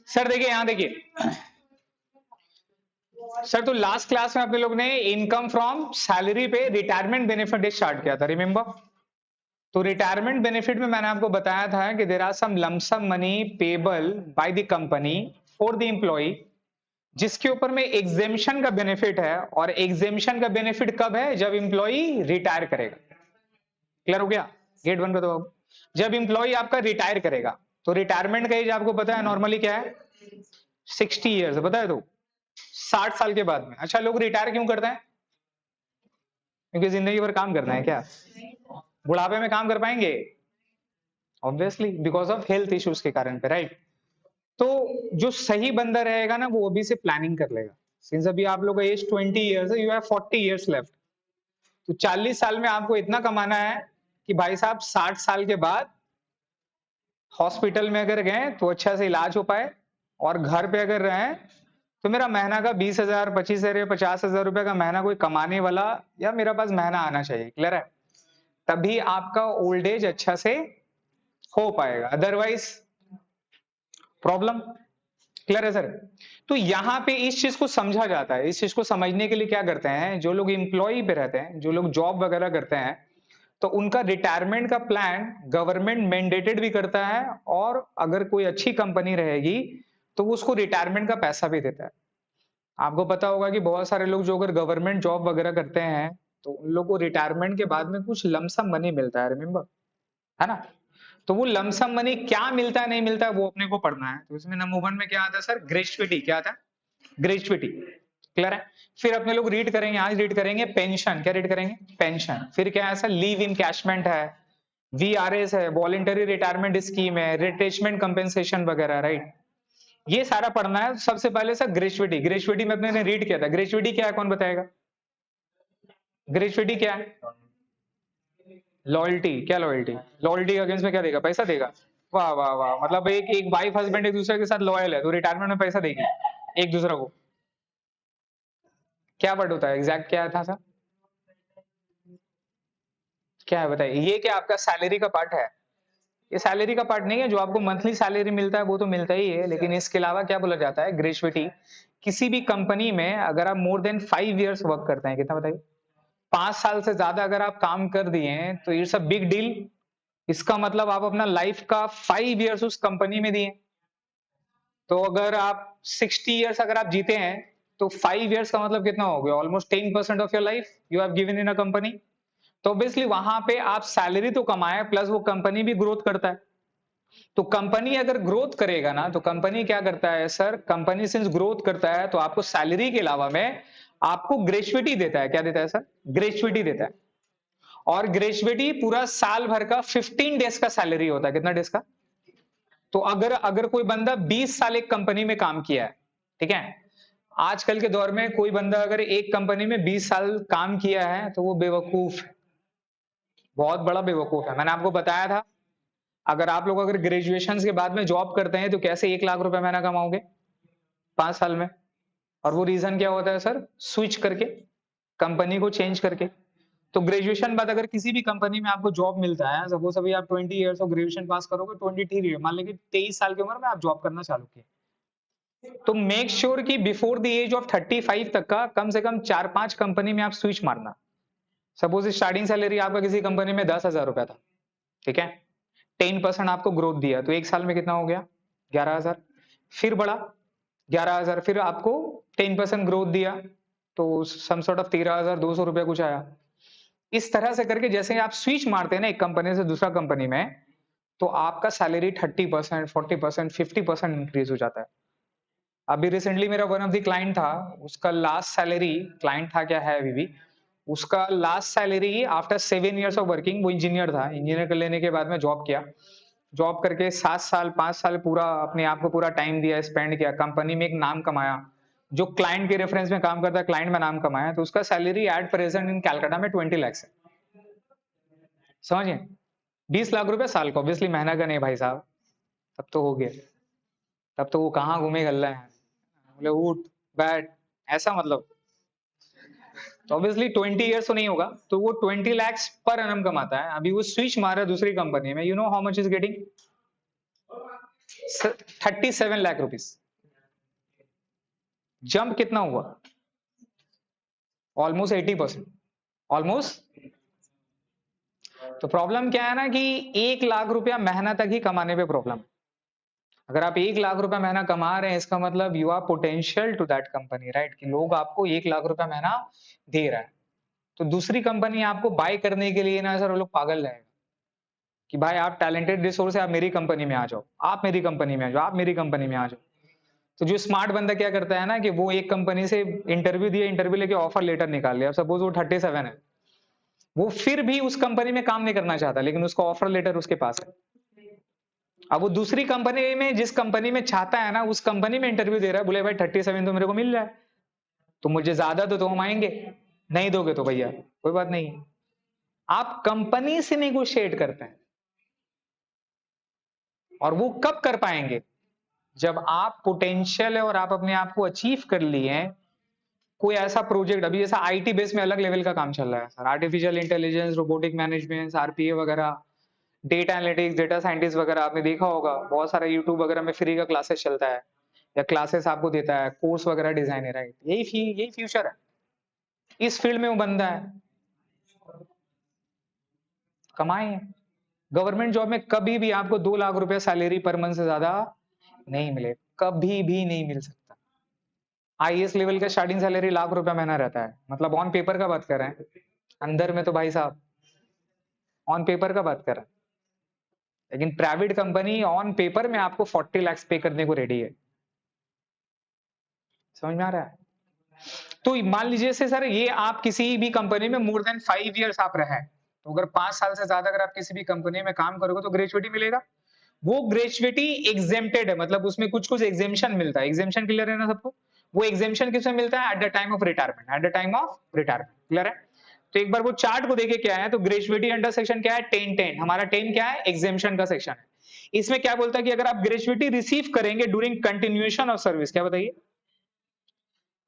Sir देखिए यहां देखिए सर, तो लास्ट क्लास में अपने लोग ने इनकम फ्रॉम सैलरी पे रिटायरमेंट बेनिफिट स्टार्ट किया था, रिमेंबर? तो रिटायरमेंट बेनिफिट में मैंने आपको बताया था कि there are some lump sum money payable by the company for the employee, जिसके ऊपर में एग्जेम्पशन का बेनिफिट है, और एग्जेम्पशन का बेनिफिट कब है? जब एम्प्लॉय रिटायर करेगा। क्लियर हो गया? गेट वन का तो जब एम्प्लॉय आपका रिटायर करेगा, तो रिटायरमेंट का एज आपको पता है नॉर्मली क्या है? 60 ईयर्स, पता है? तो 60 साल के बाद में। अच्छा, लोग रिटायर क्यों करते हैं? क्योंकि जिंदगी भर काम करना है क्या? बुढ़ापे में काम कर पाएंगे? Obviously because of health issues के कारण पे, राइट? तो जो सही बंदा रहेगा ना, वो अभी से प्लानिंग कर लेगा। सिंस अभी आप लोग का एज 20 ईयर्स है, यू हैव 40 ईयर्स लेफ्ट। तो 40 साल में आपको इतना कमाना है कि भाई साहब 60 साल के बाद हॉस्पिटल में अगर गए तो अच्छा से इलाज हो पाए, और घर पे अगर रहे तो मेरा महीना का 20,000, 25,000, 50,000 रुपए का महीना कोई कमाने वाला या मेरा पास महीना आना चाहिए। क्लियर है? तभी आपका ओल्ड एज अच्छा से हो पाएगा, अदरवाइज प्रॉब्लम। क्लियर है सर? तो यहां पे इस चीज को समझा जाता है। इस चीज को समझने के लिए क्या करते हैं, जो लोग इंप्लॉय पे रहते हैं, जो लोग जॉब वगैरह करते हैं, तो उनका रिटायरमेंट का प्लान गवर्नमेंट मैंडेटेड भी करता है, और अगर कोई अच्छी कंपनी रहेगी तो वो उसको रिटायरमेंट का पैसा भी देता है। आपको पता होगा कि बहुत सारे लोग जो अगर गवर्नमेंट जॉब वगैरह करते हैं, तो उन लोग को रिटायरमेंट के बाद में कुछ लमसम मनी मिलता है, रिमेंबर? है ना? तो वो लमसम मनी क्या मिलता है नहीं मिलता है वो अपने को पढ़ना है। तो इसमें नंबर 1 में क्या आता है सर? ग्रेच्युटी। क्या आता है? ग्रेच्युटी। क्लियर है? फिर अपने लोग रीड करेंगे, आज रीड करेंगे पेंशन। क्या रीड करेंगे? पेंशन। फिर क्या है सर? लीव इनकैशमेंट है, वीआरएस है, वॉलंटरी रिटायरमेंट स्कीम है, रिटेचमेंट कंपेंसेशन वगैरह, राइट? ये सारा पढ़ना है। सबसे पहले सर ग्रेच्युटी। ग्रेच्युटी में अपने ने रीड किया था। ग्रेच्युटी क्या है, कौन बताएगा? ग्रेच्युटी क्या है? लॉयल्टी। क्या लॉयल्टी? लॉयल्टी के अगेंस्ट में क्या देगा? पैसा देगा। वाह वाह वाह, मतलब एक एक वाइफ हस्बैंड एक दूसरे के साथ लॉयल है, तो रिटायरमेंट में पैसा देगी एक दूसरे को। क्या वर्ड होता है एग्जैक्ट, क्या था सर? क्या है बताइए? ये क्या आपका सैलरी का पार्ट है? ये सैलरी का पार्ट नहीं है। जो आपको मंथली सैलरी मिलता है वो तो मिलता ही है, लेकिन इसके अलावा क्या बोला जाता है? ग्रेच्युटी। किसी भी कंपनी में अगर आप मोर देन 5 इयर्स वर्क करते हैं, कितना बताइए? 5 साल से ज्यादा अगर आप काम कर दिए तो इट्स अ बिग डील। इसका मतलब आप अपना लाइफ का 5 इयर्स उस कंपनी में दिए। तो अगर आप 60 इयर्स अगर आप जीते हैं, तो 5 इयर्स का मतलब कितना हो गया? Almost 10% of your life you have given in a company. तो ऑब्वियसली वहां पे आप सैलरी तो कमाए, प्लस वो कंपनी भी ग्रोथ करता है। तो कंपनी अगर ग्रोथ करेगा ना, तो कंपनी क्या करता है सर? कंपनी सिंस ग्रोथ करता है तो आपको सैलरी के अलावा में आपको ग्रेच्युटी देता है। क्या देता है सर? ग्रेच्युटी देता है। और ग्रेच्युटी पूरा साल भर का 15 डेज का सैलरी होता है। कितना डेज का? तो अगर अगर कोई बंदा 20 साल एक कंपनी में काम किया है, ठीक है? आजकल के दौर में कोई बंदा अगर एक कंपनी में 20 साल काम किया है तो वो बेवकूफ है, बहुत बड़ा बेवकूफ है। मैंने आपको बताया था, अगर आप लोग अगर ग्रेजुएशन के बाद में जॉब करते हैं तो कैसे 1 लाख रुपए महीना कमाओगे 5 साल में? और वो रीजन क्या होता है सर? स्विच करके, कंपनी को चेंज करके। तो ग्रेजुएशन बाद अगर किसी भी कंपनी में आपको जॉब मिलता है, सपोज अभी आप 20 इयर्स ऑफ ग्रेजुएशन पास करोगे, 23 ईयर मान लीजिए 23 साल की उम्र में आप जॉब करना चालू किए, तो मेक श्योर कि बिफोर द एज ऑफ 35 तक का कम से कम 4-5 कंपनी में आप स्विच मारना। सपोज स्टार्टिंग सैलरी आपका किसी कंपनी में 10,000 रुपया था, ठीक है? 10% आपको ग्रोथ दिया, तो एक साल में कितना हो गया? 11,000। फिर बढ़ा 11,000, फिर आपको 10% ग्रोथ दिया, तो सम सॉर्ट ऑफ 13,200 रुपया कुछ आया। इस तरह से करके जैसे आप स्विच मारते हैं ना एक कंपनी से दूसरा कंपनी में, तो आपका सैलरी 30%, 40%, 50% इंक्रीज हो जाता है। अभी रिसेंटली मेरा वन ऑफ द क्लाइंट था, उसका लास्ट सैलरी, क्लाइंट था क्या है अभी भी, उसका last salary after 7 years of working, वो इंजीनियर था, इंजीनियर कर लेने के बाद में जॉब किया, जॉब करके 7 साल 5 साल पूरा अपने आप को पूरा टाइम दिया, स्पेंड किया, कंपनी में एक नाम कमाया, जो क्लाइंट के रेफरेंस में काम करता है क्लाइंट में नाम कमाया, तो उसका salary at present in Calcutta में 20 लाख है। समझिए, 20 लाख रुपए साल का, ऑब्वियसली महीना का नहीं भाई साहब, तब तो हो गया। तब तो वो कहाँ घूमे गल्ला है, बोले उठ बैठ, ऐसा मतलब। तो ऑब्वियसली 20 इयर्स तो नहीं होगा, तो वो 20 लाख पर एनम कमाता है। अभी वो स्विच मारा दूसरी कंपनी में, you know how much is getting? 37 lakh rupees. Jump कितना हुआ? ऑलमोस्ट 80%। ऑलमोस्ट। तो प्रॉब्लम क्या है ना कि 1 लाख रुपया महीना तक ही कमाने पे प्रॉब्लम। अगर आप 1 लाख रुपया महीना कमा रहे हैं, इसका मतलब you are potential to that company, right? कि लोग आपको 1 लाख रुपया महीना दे रहा है, तो दूसरी कंपनी आपको बाय करने के लिए ना सर वो लोग पागल रहेगा कि भाई आप टैलेंटेड रिसोर्स है, आप मेरी कंपनी में आ जाओ, आप मेरी कंपनी में आ जाओ, आप मेरी कंपनी में आ जाओ। तो जो स्मार्ट बंदा क्या करता है ना कि वो एक कंपनी से इंटरव्यू दिया, इंटरव्यू लेके ऑफर लेटर निकाल लिया। सपोज वो 37 है, वो फिर भी उस कंपनी में काम नहीं करना चाहता, लेकिन उसका ऑफर लेटर उसके पास है। अब वो दूसरी कंपनी में, जिस कंपनी में चाहता है ना, उस कंपनी में इंटरव्यू दे रहा है, बोले भाई 37 तो मेरे को मिल रहा है, तो मुझे ज्यादा तो हम आएंगे, नहीं दोगे तो भैया कोई बात नहीं। आप कंपनी से नेगोशिएट करते हैं, और वो कब कर पाएंगे? जब आप पोटेंशियल है और आप अपने आप को अचीव कर लिए हैं। कोई ऐसा प्रोजेक्ट, अभी जैसा आईटी बेस में अलग लेवल का काम चल रहा है sir, artificial intelligence, robotic management, RPA वगैरह, डेटा एनालिटिक्स, डेटा साइंटिस्ट वगैरह, आपने देखा होगा बहुत सारा यूट्यूब वगैरह में फ्री का क्लासेस चलता है, या क्लासेस आपको देता है, कोर्स वगैरह डिजाइन है, राइट? यही फ्यूचर है। इस फील्ड में वो बंदा है, कमाए। गवर्नमेंट जॉब में कभी भी आपको 2 लाख रुपए सैलरी पर मंथ से ज्यादा नहीं मिले, कभी भी नहीं मिल सकता। आईएएस लेवल का स्टार्टिंग सैलरी ₹1,00,000 महीना रहता है, मतलब ऑन पेपर का बात कर रहे हैं, अंदर में तो भाई साहब ऑन पेपर का बात कर रहे हैं, लेकिन प्राइवेट कंपनी ऑन पेपर में आपको 40 लाख पे करने को रेडी है। समझ में आ रहा है? तो मान लीजिए से सर, ये आप किसी भी कंपनी में मोर देन 5 इयर्स आप रहे, तो अगर 5 साल से ज्यादा अगर आप किसी भी कंपनी में काम करोगे तो ग्रेजुएटी मिलेगा। वो ग्रेजुएटी एग्जेम्प्टेड है, मतलब उसमें कुछ कुछ एग्जेम्पशन मिलता है। एग्जेम्पशन क्लियर है ना सबको? वो एग्जेम्पशन किसमें मिलता है? At the time of retirement, at the time of retirement. Clear है? तो एक बार वो चार्ट को देखे क्या है, तो ग्रेजुएटी अंडर सेक्शन क्या है? 10-10। हमारा 10 क्या है? एग्जेम्पशन का सेक्शन है। इसमें क्या बोलता है कि अगर आप ग्रेजुएटी रिसीव करेंगे ड्यूरिंग कंटिन्यूएशन ऑफ सर्विस, क्या बताइए?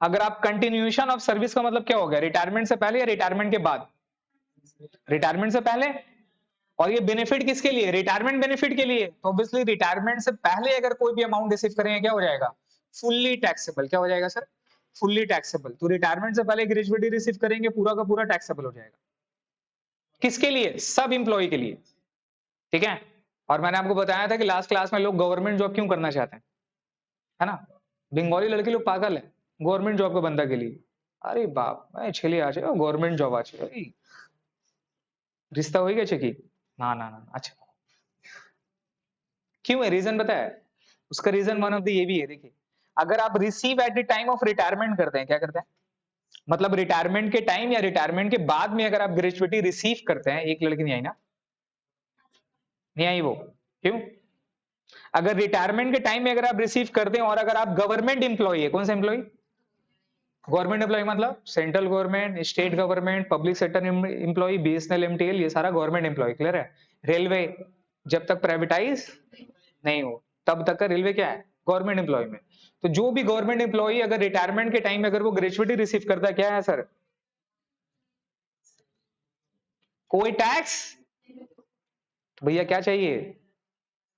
अगर आप कंटिन्यूएशन ऑफ सर्विस का मतलब क्या हो गया? रिटायरमेंट से पहले या रिटायरमेंट के बाद? रिटायरमेंट से पहले। और ये बेनिफिट किसके लिए? रिटायरमेंट बेनिफिट के लिए। तो ऑब्वियसली रिटायरमेंट से पहले अगर कोई भी अमाउंट रिसीव करेंगे, क्या हो जाएगा? Fully taxable. क्या हो जाएगा सर? Fully taxable. तो रिटायरमेंट से पहले ग्रेजुएटी रिसीव करेंगे, पूरा का पूरा टैक्सेबल हो जाएगा। किसके लिए? सब इंप्लॉय के लिए। ठीक है? और मैंने आपको बताया था कि लास्ट क्लास में लोग गवर्नमेंट जॉब क्यों करना चाहते हैं, है ना? बंगाली लड़के लोग पागल है गवर्नमेंट जॉब का बंदा के लिए। अरे बाप, छेले आ जाए गवर्नमेंट जॉब आ जाए, रिश्ता हो गया चेकी? ना ना ना। अच्छा, क्यों है? रीजन पता है उसका? रीजन वन ऑफ द ये भी है, देखिए, अगर आप receive at the time of retirement करते हैं, क्या करते हैं, मतलब रिटायरमेंट के टाइम या रिटायरमेंट के बाद में अगर आप ग्रेजुएटी रिसीव करते हैं, एक लड़की नहीं आई ना, नहीं आई वो, क्यों? अगर रिटायरमेंट के टाइम में अगर आप रिसीव करते हैं, और अगर आप गवर्नमेंट इंप्लॉई है, कौन सा इंप्लॉई? गवर्नमेंट एम्प्लॉय, मतलब central government, state government, public sector employee, BSNL, MTL, ये सारा गवर्नमेंट एम्प्लॉय। क्लियर है? रेलवे जब तक प्राइवेटाइज नहीं हो तब तक का रेलवे क्या है? गवर्नमेंट एम्प्लॉय में। तो जो भी गवर्नमेंट एम्प्लॉय अगर रिटायरमेंट के टाइम में अगर वो ग्रेजुएटी रिसीव करता है, क्या है सर? कोई टैक्स। तो भैया क्या चाहिए?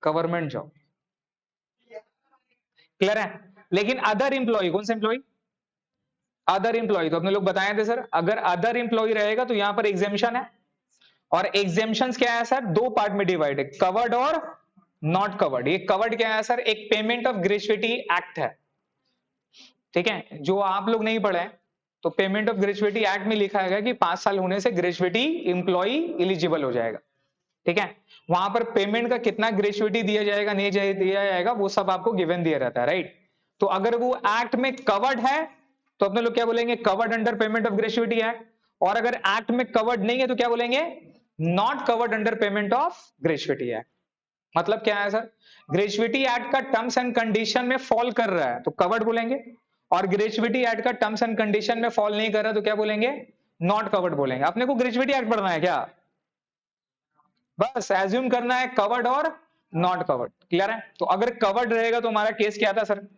Government job. क्लियर है? लेकिन अदर इंप्लॉय, कौन सा इंप्लॉय? अदर इंप्लॉय, तो अपने लोग बताए थे सर, अगर अदर इंप्लॉय रहेगा तो यहां पर एग्जेम्पशन है। और एग्जेम्पशंस क्या है सर? दो पार्ट में डिवाइड है, कवर्ड और नॉट कवर्ड। ये कवर्ड क्या है सर? एक पेमेंट ऑफ ग्रेजुएटी एक्ट है। ठीक है? जो आप लोग नहीं पढ़े, तो पेमेंट ऑफ ग्रेजुएटी एक्ट में लिखा है कि 5 साल होने से ग्रेजुएटी इंप्लॉई एलिजिबल हो जाएगा। ठीक है? वहां पर पेमेंट का कितना ग्रेजुएटी दिया जाएगा, नहीं दिया जाएगा, वो सब आपको गिवन दिया रहता है, राइट? तो अगर वो एक्ट में कवर्ड है तो अपने लोग क्या बोलेंगे? Covered under payment of gratuity act. और अगर एक्ट में कवर्ड नहीं है तो क्या बोलेंगे? Not covered under payment of gratuity act. मतलब क्या है सर? ग्रेजुएटी एक्ट का टर्म्स एंड कंडीशन में फॉल कर रहा है तो कवर्ड बोलेंगे, और ग्रेजुएटी एक्ट का टर्म्स एंड कंडीशन में फॉल नहीं कर रहा तो क्या बोलेंगे? नॉट कवर्ड बोलेंगे। अपने को ग्रेजुएटी एक्ट पढ़ना है क्या? बस एज्यूम करना है कवर्ड और नॉट कवर्ड। क्लियर है? तो अगर कवर्ड रहेगा तो हमारा केस क्या था सर?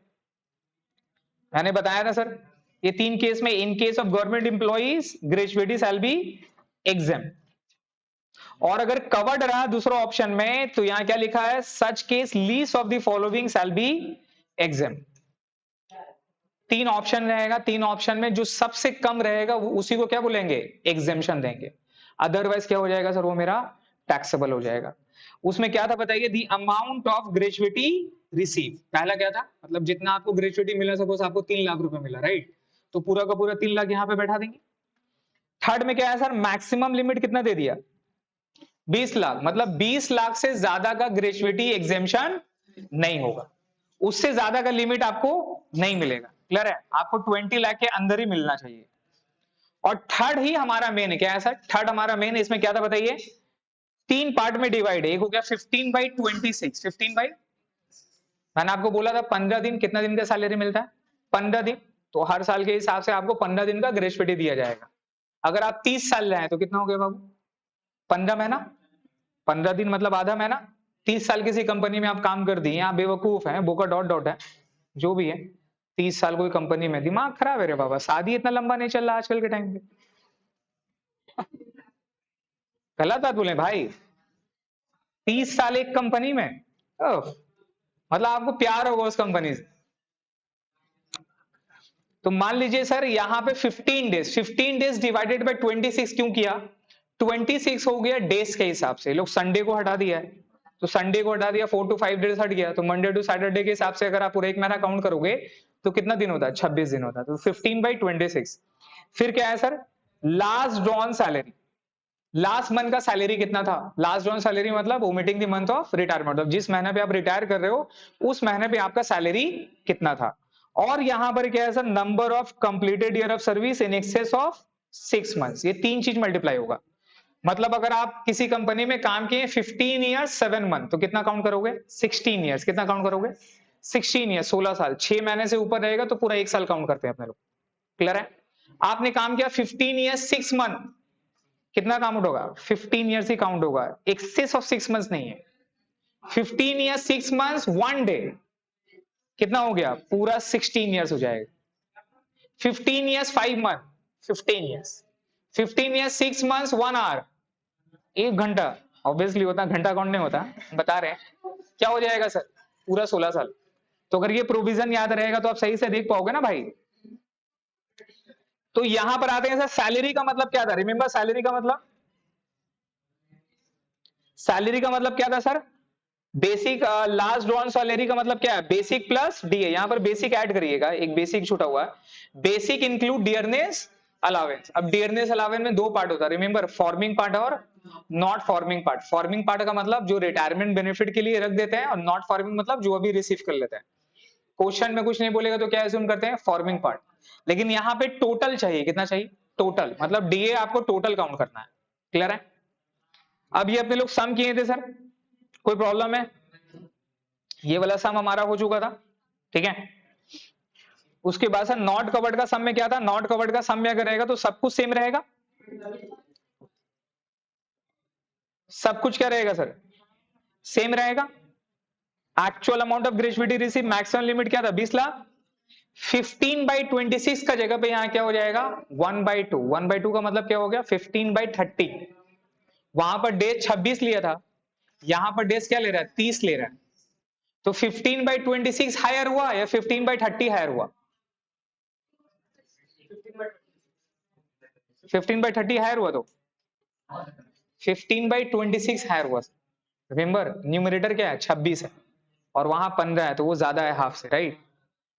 मैंने बताया था सर, ये 3 केस में, in case of government employees gratuity shall be exempt, और अगर कवर्ड रहा दूसरा ऑप्शन में तो यहां क्या लिखा है, such case least of the following shall be exam. तीन ऑप्शन रहेगा, तीन ऑप्शन में जो सबसे कम रहेगा उसी को क्या बोलेंगे, एग्जेम्पशन देंगे। अदरवाइज क्या हो जाएगा सर, वो मेरा टैक्सेबल हो जाएगा। उसमें क्या था बताइए, the amount of gratuity receive, पहला क्या था, मतलब जितना आपको ग्रेचुइटी मिला, सपोज आपको 3 लाख रुपए मिला, राइट, तो पूरा का पूरा 3 लाख यहां पे बैठा देंगे। थर्ड में क्या है सर, मैक्सिमम लिमिट कितना दे दिया, 20 लाख, मतलब 20 लाख से ज्यादा का ग्रेचुइटी एग्जेम्पशन नहीं होगा, उससे ज्यादा का लिमिट आपको नहीं मिलेगा। क्लियर है, आपको 20 लाख के अंदर ही मिलना चाहिए। और थर्ड ही हमारा मेन है, क्या है सर, थर्ड हमारा मेन, इसमें क्या था बताइए, तीन पार्ट में डिवाइड है, एक हो गया 15/26, 15 बाई, मैंने आपको बोला था 15 दिन, कितना दिन का सैलरी मिलता है, 15 दिन, तो हर साल के हिसाब से आपको 15 दिन का ग्रेचुइटी दिया जाएगा। अगर आप 30 साल रहे हैं तो कितना हो गया बाबू, 15 महीना, 15 दिन मतलब आधा महीना। 30 साल किसी कंपनी में आप काम कर दिए, आप बेवकूफ हैं, बोका डॉट डॉट है, जो भी है, 30 साल कोई कंपनी में, दिमाग खराब है रे बाबा, शादी इतना लंबा नहीं चल रहा आजकल के टाइम पे। गलत बात बोले भाई, 30 साल एक कंपनी में, मतलब आपको प्यार होगा उस कंपनी से। तो मान लीजिए सर यहाँ पे 15 डेज डिवाइडेड बाय 26 क्यों किया, 26 हो गया डेज के हिसाब से, लोग संडे को हटा दिया है, तो संडे को हटा दिया, 4 to 5 डेज हट गया, तो मंडे टू सैटरडे के हिसाब से अगर आप पूरा एक महीना काउंट करोगे तो कितना दिन होता है, 26 दिन होता है, तो 15/26। फिर क्या है sir, last drawn salary, last month का सैलरी कितना था, लास्ट ड्रॉन सैलरी मतलब omitting the month of retirement, मतलब जिस महीने पे आप रिटायर कर रहे हो उस महीने पे आपका सैलरी कितना था। और यहां पर क्या है sir, number of completed year of service in excess of 6 months, ये तीन चीज मल्टीप्लाई होगा। मतलब अगर आप किसी कंपनी में काम किए 15 ईयर्स 7 मंथ, तो कितना काउंट करोगे, 16 ईयर्स, कितना काउंट करोगे, 16 ईयर्स, 16 साल, 6 महीने से ऊपर रहेगा तो पूरा एक साल काउंट करते हैं अपने लोग। क्लियर है, आपने काम किया 15 ईयर्स 6 मंथ, कितना काउंट होगा, 15 ईयर्स ही काउंट होगा, एक्सेस ऑफ 6 मंथ्स नहीं है। 15 ईयर्स 6 मंथ्स 1 डे, कितना हो गया, पूरा 16 ईयर्स हो जाएगा। 15 years 5 month, 15 years, 15 years 6 months 1 hour, 1 घंटा, ऑब्वियसली होता घंटा काउंट नहीं होता, बता रहे हैं, क्या हो जाएगा सर, पूरा 16 साल। तो अगर ये प्रोविजन याद रहेगा तो आप सही से देख पाओगे ना भाई। तो यहां पर आते हैं सर, सैलरी का मतलब क्या था, रिमेंबर सैलरी का मतलब, सैलरी का मतलब क्या था sir, basic, last drawn salary का मतलब क्या है, बेसिक प्लस डीए, यहां पर बेसिक ऐड करिएगा, एक बेसिक छूटा हुआ है, बेसिक इंक्लूड डियरनेस अलावेंस। अब डियरनेस अलावेंस में दो पार्ट होता है, रिमेंबर, फॉर्मिंग पार्ट और not forming part. Forming part का मतलब जो रिटायरमेंट बेनिफिट के लिए रख देते हैं, और नॉट फॉर्मिंग मतलब जो अभी रिसीव कर लेते हैं। क्वेश्चन में कुछ नहीं बोलेगा तो क्या एज्यूम करते हैं, फॉर्मिंग पार्ट। लेकिन यहाँ पे टोटल चाहिए, कितना चाहिए, टोटल, मतलब डीए आपको टोटल काउंट करना है। क्लियर है, अब ये अपने लोग सम किए थे सर, कोई प्रॉब्लम है, ये वाला सम हमारा हो चुका था, ठीक है। उसके बाद सर नॉट कवर्ड का सम में क्या था, नॉट कवर्ड का सम में अगर रहेगा तो सब कुछ सेम रहेगा, सब कुछ क्या रहेगा सर, सेम रहेगा। Actual amount of gratuity receive, maximum limit क्या था, 20 लाख। 15/26 का जगह पे यहां क्या हो जाएगा, 1/2, 1/2 का मतलब क्या हो गया, 15/30। वहां पर डेज 26 लिया था, यहां पर डेज क्या ले रहा है, 30 ले रहा है, तो 15/26 हायर हुआ या 15/30 हायर हुआ, 15/30 हायर हुआ, तो 15/26 हायर हुआ। रिमेंबर न्यूमरेटर क्या है, 26 है, और वहां 15 है, तो वो ज्यादा है हाफ से, राइट।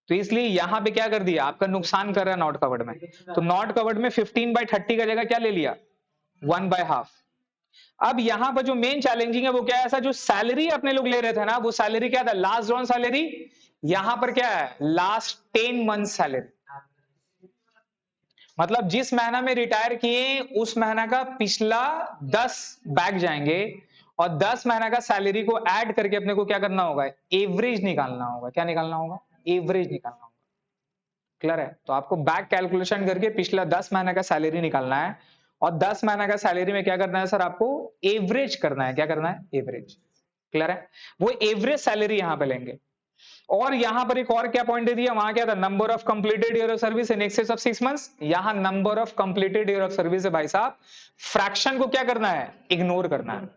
तो इसलिए यहां पे क्या कर दिया, आपका नुकसान कर रहा है नॉट कवर्ड में, तो नॉट कवर्ड में 15/30 का जगह क्या ले लिया, 1/2। अब यहां पर जो मेन चैलेंजिंग है वो क्या है, ऐसा जो सैलरी अपने लोग ले रहे थे ना, वो सैलरी क्या था, लास्ट ड्रॉन सैलरी, यहां पर क्या है, लास्ट 10 मंथ सैलरी, मतलब जिस महीना में रिटायर किए उस महीना का पिछला 10 बैक जाएंगे, और 10 महीना का सैलरी को ऐड करके अपने को क्या करना होगा, एवरेज निकालना होगा, क्या निकालना होगा, एवरेज निकालना होगा। क्लियर है, तो आपको बैक कैलकुलेशन करके पिछला 10 महीने का सैलरी निकालना है, और 10 महीने का सैलरी में क्या करना है सर, आपको एवरेज करना है, क्या करना है, एवरेज। क्लियर है, वो एवरेज सैलरी यहां पे लेंगे। और यहां पर एक और क्या पॉइंट दे दिया, वहां क्या था, number of completed year of service in excess of 6 months, यहां number of completed year of service है भाई साहब, फ्रैक्शन को क्या करना है, इग्नोर करना है।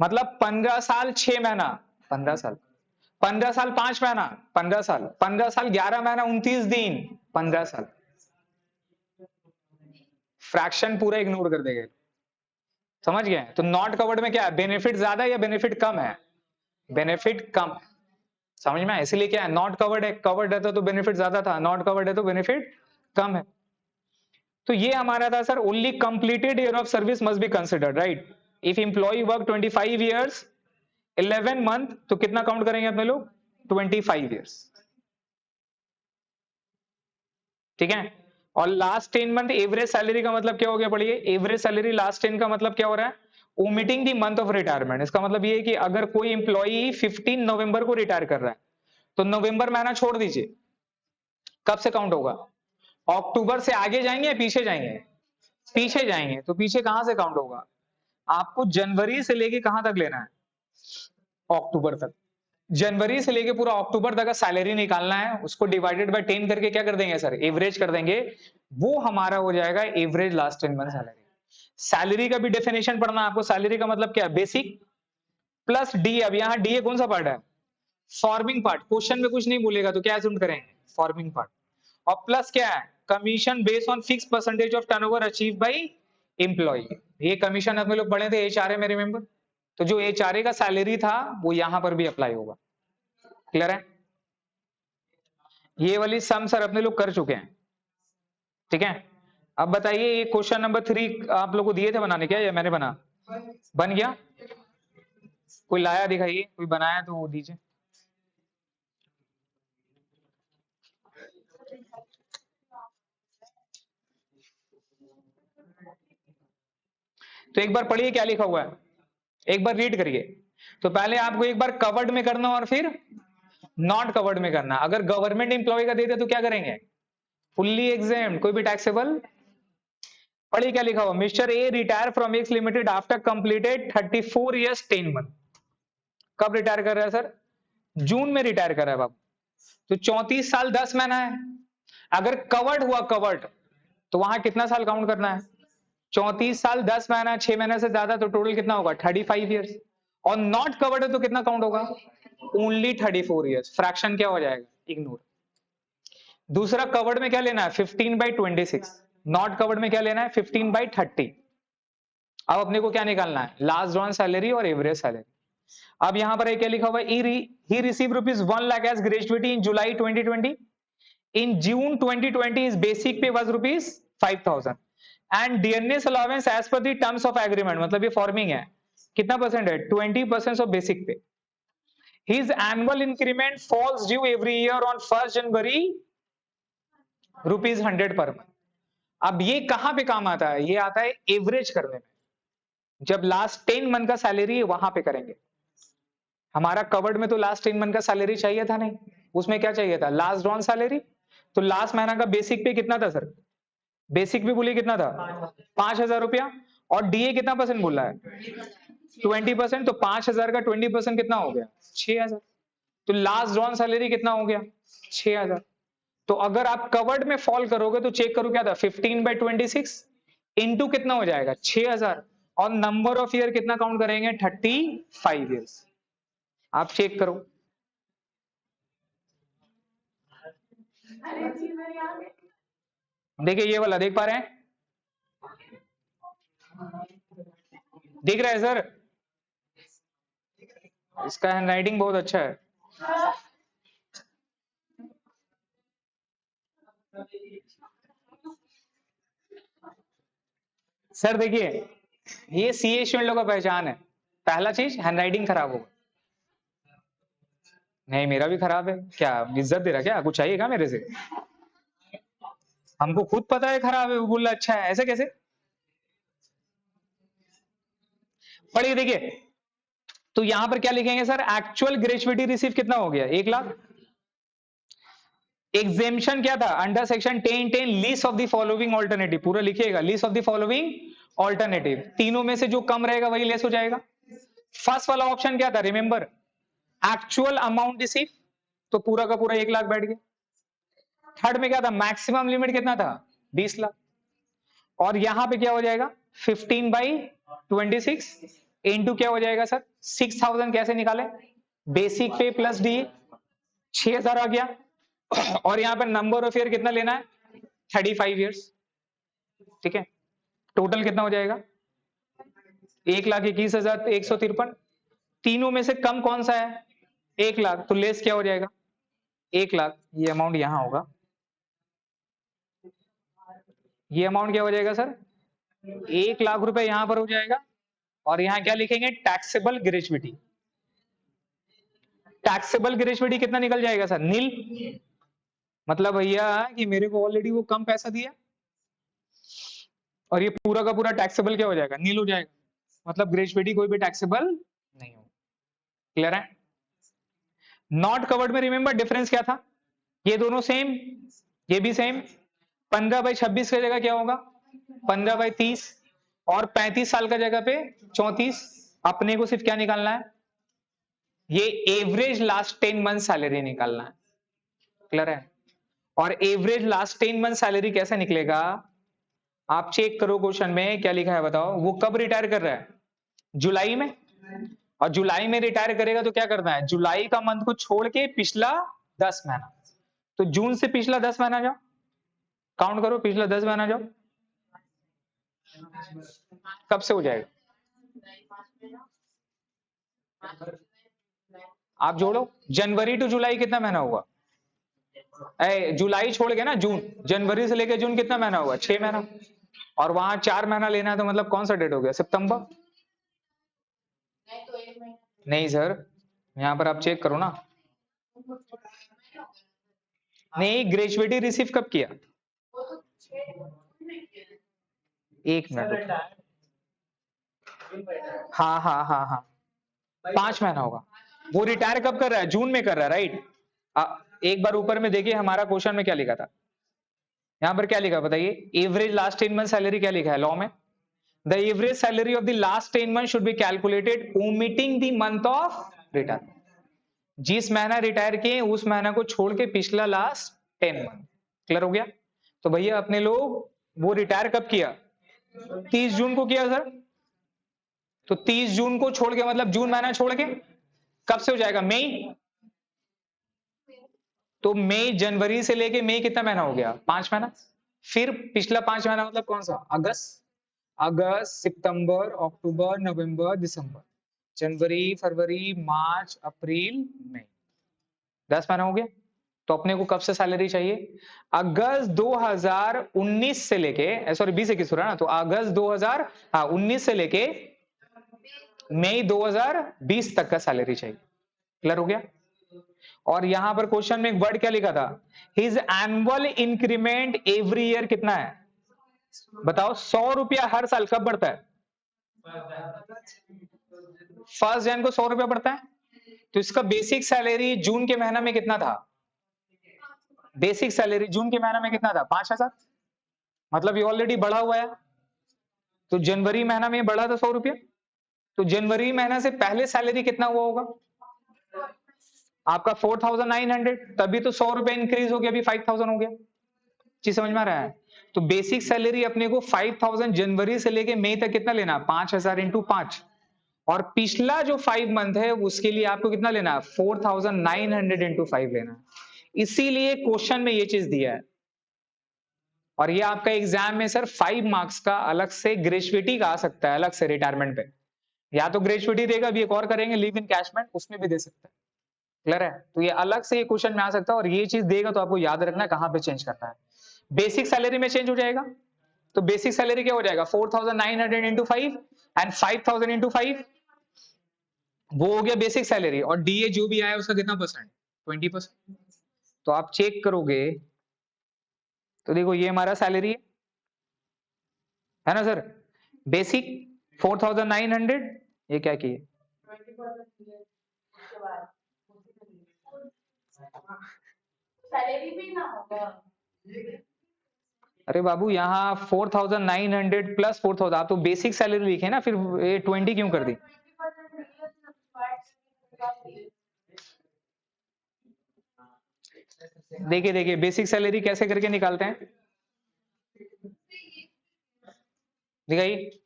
मतलब 15 साल 6 महीना, 15 साल, 15 साल 5 महीना, 15 साल, 15 साल 11 महीना 29 दिन, 15 साल, फ्रैक्शन पूरा इग्नोर कर देगा। समझ गए? तो नॉट कवर्ड में क्या है, बेनिफिट ज्यादा है या बेनिफिट कम है, बेनिफिट कम। समझ में? इसलिए क्या है, नॉट कवर्ड है, कवर्ड रहता तो बेनिफिट ज्यादा था, नॉट कवर्ड है तो बेनिफिट कम है। तो ये हमारा था sir, only completed year of service must be considered, right. If employee work 25 years 11 month, तो कितना काउंट करेंगे अपने लोग, 25 ईयर्स, ठीक है। और लास्ट 10 मंथ एवरेज सैलरी का मतलब क्या हो गया, पढ़िए, एवरेज सैलरी लास्ट 10 का मतलब क्या हो रहा है, omitting the month of retirement. इसका मतलब ये है कि अगर कोई इंप्लॉई 15 नवंबर को रिटायर कर रहा है, तो नवंबर महीना छोड़ दीजिए, कब से काउंट होगा, अक्टूबर से आगे जाएंगे या पीछे जाएंगे, पीछे जाएंगे, तो पीछे कहां से काउंट होगा, आपको जनवरी से लेके कहां तक लेना है, अक्टूबर तक। जनवरी से लेके पूरा अक्टूबर तक का सैलरी निकालना है, उसको डिवाइडेड बाय 10 करके क्या कर देंगे सर, एवरेज कर देंगे, वो हमारा हो जाएगा average last 10 month salary. Salary का भी डेफिनेशन पढ़ना आपको, सैलरी का मतलब क्या है, बेसिक प्लस डी। अब यहाँ डी कौन सा पार्ट है, फॉर्मिंग पार्ट, क्वेश्चन में कुछ नहीं बोलेगा तो क्या अज्यूम करेंगे, फॉर्मिंग पार्ट। और प्लस क्या है, commission based on fix percentage of turnover achieve by employ. ये कमीशन अपने लोग पढ़े थे एचआरए में, रिमेंबर। तो जो एचआरए का सैलरी था वो यहां पर भी अप्लाई होगा। क्लियर है? ये वाली सम सर अपने लोग कर चुके हैं, ठीक है। अब बताइए, ये क्वेश्चन नंबर 3 आप लोगों को दिए थे बनाने, क्या या मैंने बना, बन गया, कोई लाया दिखाइए, कोई बनाया तो वो दीजिए। तो एक बार पढ़िए क्या लिखा हुआ है, एक बार रीड करिए। तो पहले आपको एक बार कवर्ड में करना और फिर नॉट कवर्ड में करना। अगर गवर्नमेंट एम्प्लॉय का देते तो क्या करेंगे, फुल्ली एग्जाम, कोई भी टैक्सेबल। पढ़िए क्या लिखा हुआ, mister A retire from x limited after completed 34 years 10 month. कब रिटायर कर रहा है सर, जून में रिटायर कर रहा है बाबू, तो 34 साल 10 महीना है। अगर कवर्ड हुआ, कवर्ड, तो वहां कितना साल काउंट करना है, 34 साल 10 महीना, 6 महीने से ज्यादा, तो टोटल कितना होगा, 35 ईयर्स। और नॉट कवर्ड है तो कितना काउंट होगा, ओनली 34 ईयर्स, फ्रैक्शन क्या हो जाएगा, इग्नोर। दूसरा कवर्ड में क्या लेना है, 15/26, नॉट कवर्ड में क्या लेना है, 15/30। अब अपने को क्या निकालना है, लास्ट ड्रॉन सैलरी और एवरेज सैलरी। अब यहां पर क्या लिखा हुआ है, he receive rupees 1 lakh as gratuity in July 2020, in June 2020 is basic pay was rupees 5000 and dearness allowance as per the terms of agreement, मतलब ये फॉर्मिंग है, कितना परसेंट है, 20% of basic pay. His annual increment falls due every year on 1 January ₹100 per month. अब ये कहां पे काम आता है, ये आता है एवरेज करने में, जब लास्ट 10 मंथ का सैलरी है वहां पे करेंगे। हमारा कवर्ड में तो लास्ट 10 मंथ का सैलरी चाहिए था नहीं, उसमें क्या चाहिए था, लास्ट ड्रॉन सैलरी। तो लास्ट महीना का बेसिक पे कितना था सर, बेसिक पे बोलिए कितना था, 5,000 रुपया, और डीए कितना परसेंट बोल रहा है, 20%। तो 5,000 का 20% कितना हो गया, 6,000। तो लास्ट ड्रॉन सैलरी कितना हो गया, 6,000। तो अगर आप कवर्ड में फॉल करोगे तो चेक करो क्या था, 15/26 इंटू कितना हो जाएगा, 6,000, और नंबर ऑफ ईयर कितना काउंट करेंगे, 35 ईयर्स। आप चेक करो, देखिए ये वाला देख पा रहे हैं, दिख रहा है सर, इसका हैंडराइटिंग बहुत अच्छा है। सर देखिए, ये सीए स्टूडेंट का पहचान है, पहला चीज हैंडराइटिंग खराब होगा। नहीं मेरा भी खराब है, क्या इज्जत दे रहा, क्या कुछ चाहिए क्या मेरे से, हमको खुद पता है खराब है, वो बोल रहा अच्छा है, ऐसे कैसे। पढ़िए देखिए, तो यहां पर क्या लिखेंगे सर, एक्चुअल ग्रेजुएटी रिसीव कितना हो गया, 1 लाख। एग्जेम्पशन क्या था, under section 10(10) least of the following alternative, पूरा लिखिएगा, least of the following alternative, तीनों में से जो कम रहेगा वही लेस हो जाएगा। फर्स्ट वाला ऑप्शन क्या था, रिमेंबर, एक्चुअल अमाउंट रिसीव, तो पूरा का पूरा 1 लाख बैठ गया। थर्ड में क्या था, मैक्सिमम लिमिट कितना था, 20 लाख। और यहां पे क्या हो जाएगा, 15/26 इंटू क्या हो जाएगा सर, 6000 कैसे निकाले, बेसिक पे प्लस डी, 6000 आ गया। और यहां पर नंबर ऑफ ईयर कितना लेना है, 35 ईयर्स, ठीक है। टोटल कितना हो जाएगा, 1,21,153। तीनों में से कम कौन सा है, 1 लाख, तो लेस क्या हो जाएगा, 1 लाख। ये अमाउंट यहां होगा, ये अमाउंट क्या हो जाएगा सर, 1 लाख रुपए यहां पर हो जाएगा। और यहां क्या लिखेंगे, टैक्सेबल ग्रेच्युइटी। टैक्सेबल ग्रेच्युइटी कितना निकल जाएगा सर, नील। मतलब भैया कि मेरे को ऑलरेडी वो कम पैसा दिया और ये पूरा का पूरा टैक्सेबल क्या हो जाएगा, नील हो जाएगा। मतलब ग्रेच्युइटी कोई भी टैक्सेबल नहीं हो। क्लियर है। नॉट कवर्ड में रिमेंबर डिफरेंस क्या था, ये दोनों सेम, ये भी सेम। 15/26 की जगह क्या होगा, 15/30, और 35 साल का जगह पे 34। अपने को सिर्फ क्या निकालना है, ये एवरेज लास्ट 10 मंथ सैलरी निकालना है। क्लियर है। और एवरेज लास्ट 10 मंथ सैलरी कैसे निकलेगा, आप चेक करो क्वेश्चन में क्या लिखा है बताओ। वो कब रिटायर कर रहा है, जुलाई में। और जुलाई में रिटायर करेगा तो क्या करना है, जुलाई का मंथ को छोड़ के पिछला 10 महीना। तो जून से पिछला 10 महीना जाओ, काउंट करो, पिछला 10 महीना जाओ, कब से हो जाएगा, आप जोड़ो। जनवरी टू जुलाई कितना महीना हुआ, जुलाई छोड़ के ना जून, जनवरी से लेके जून कितना महीना हुआ, 6 महीना। और वहां 4 महीना लेना है तो मतलब कौन सा डेट हो गया, सितंबर। नहीं सर, यहां पर आप चेक करो ना। नहीं, ग्रेजुएटी रिसीव कब किया, एक मिनट, हाँ हाँ हाँ हाँ, 5 महीना होगा। वो रिटायर कब कर रहा है, जून में कर रहा है, राइट। एक बार ऊपर में देखिए हमारा क्वेश्चन में क्या लिखा था, यहां पर क्या लिखा बताइए, एवरेज लास्ट 10 मंथ सैलरी क्या लिखा है लॉ में, the average salary of the last 10 month should be calculated omitting the month of retire. जिस महीना रिटायर किए उस महीना को छोड़ के पिछला लास्ट 10 मंथ। क्लियर हो गया। तो भैया अपने लोग वो रिटायर कब किया, 30 जून को किया सर। तो 30 जून को छोड़ के मतलब जून महीना छोड़ के कब से हो जाएगा, मई। तो मई, जनवरी से लेके मई कितना महीना हो गया, 5 महीना। फिर पिछला 5 महीना मतलब कौन सा, अगस्त, अगस्त सितंबर अक्टूबर नवंबर दिसंबर, जनवरी फरवरी मार्च अप्रैल मई, 10 महीना हो गया। तो अपने को कब से सैलरी चाहिए, अगस्त 2019 से लेके, सॉरी 20 21 हो रहा है ना, तो अगस्त 2019 से लेके मई 2020 तक का सैलरी चाहिए। क्लियर हो गया। और यहां पर क्वेश्चन में एक वर्ड क्या लिखा था, his annual increment every year कितना है, बताओ। 100 रुपया हर साल कब बढ़ता है, 1 जनवरी को 100 रुपया बढ़ता है। तो इसका बेसिक सैलरी जून के महीना में कितना था, बेसिक सैलरी जून के महीना में कितना था, 5,000। मतलब ये ऑलरेडी बढ़ा हुआ है। तो जनवरी महीना में बढ़ा था 100 रुपया। तो जनवरी महीना से पहले सैलरी कितना हुआ होगा आपका, 4,900। तभी तो 100 रुपया इंक्रीज हो गया, अभी 5,000 हो गया। चीज समझ में आ रहा है। तो बेसिक सैलरी अपने को 5,000 जनवरी से लेके मई तक कितना लेना, 5,000 इंटू 5। और पिछला जो 5 मंथ है उसके लिए आपको कितना लेना है, 4,900 इंटू 5 लेना है। इसीलिए क्वेश्चन में ये चीज दिया है। और ये आपका एग्जाम में सर 5 मार्क्स का अलग से ग्रेजुएटी का आ सकता है, अलग से रिटायरमेंट पे। या तो ग्रेजुएटी देगा, अभी एक और करेंगे लिव इन कैशमेंट, उसमें भी दे सकता है। क्लियर है। तो ये अलग से ये क्वेश्चन में आ सकता है। और ये चीज देगा तो आपको याद रखना कहां पे चेंज करना है। बेसिक सैलरी में चेंज हो जाएगा। तो बेसिक सैलरी क्या हो जाएगा, 4,900 इंटू 5 एंड 5,000 इंटू 5, वो हो गया बेसिक सैलरी। और डीए जो भी आया उसका कितना परसेंट, 20%। तो आप चेक करोगे तो देखो ये हमारा सैलरी है ना सर, बेसिक 4,900, ये क्या किए, अरे बाबू यहाँ 4,900 प्लस 4,000, आप तो बेसिक सैलरी लिखे ना, फिर ये 20 क्यों कर दी। देखिए देखिए बेसिक सैलरी कैसे करके निकालते हैं, दिखाइए।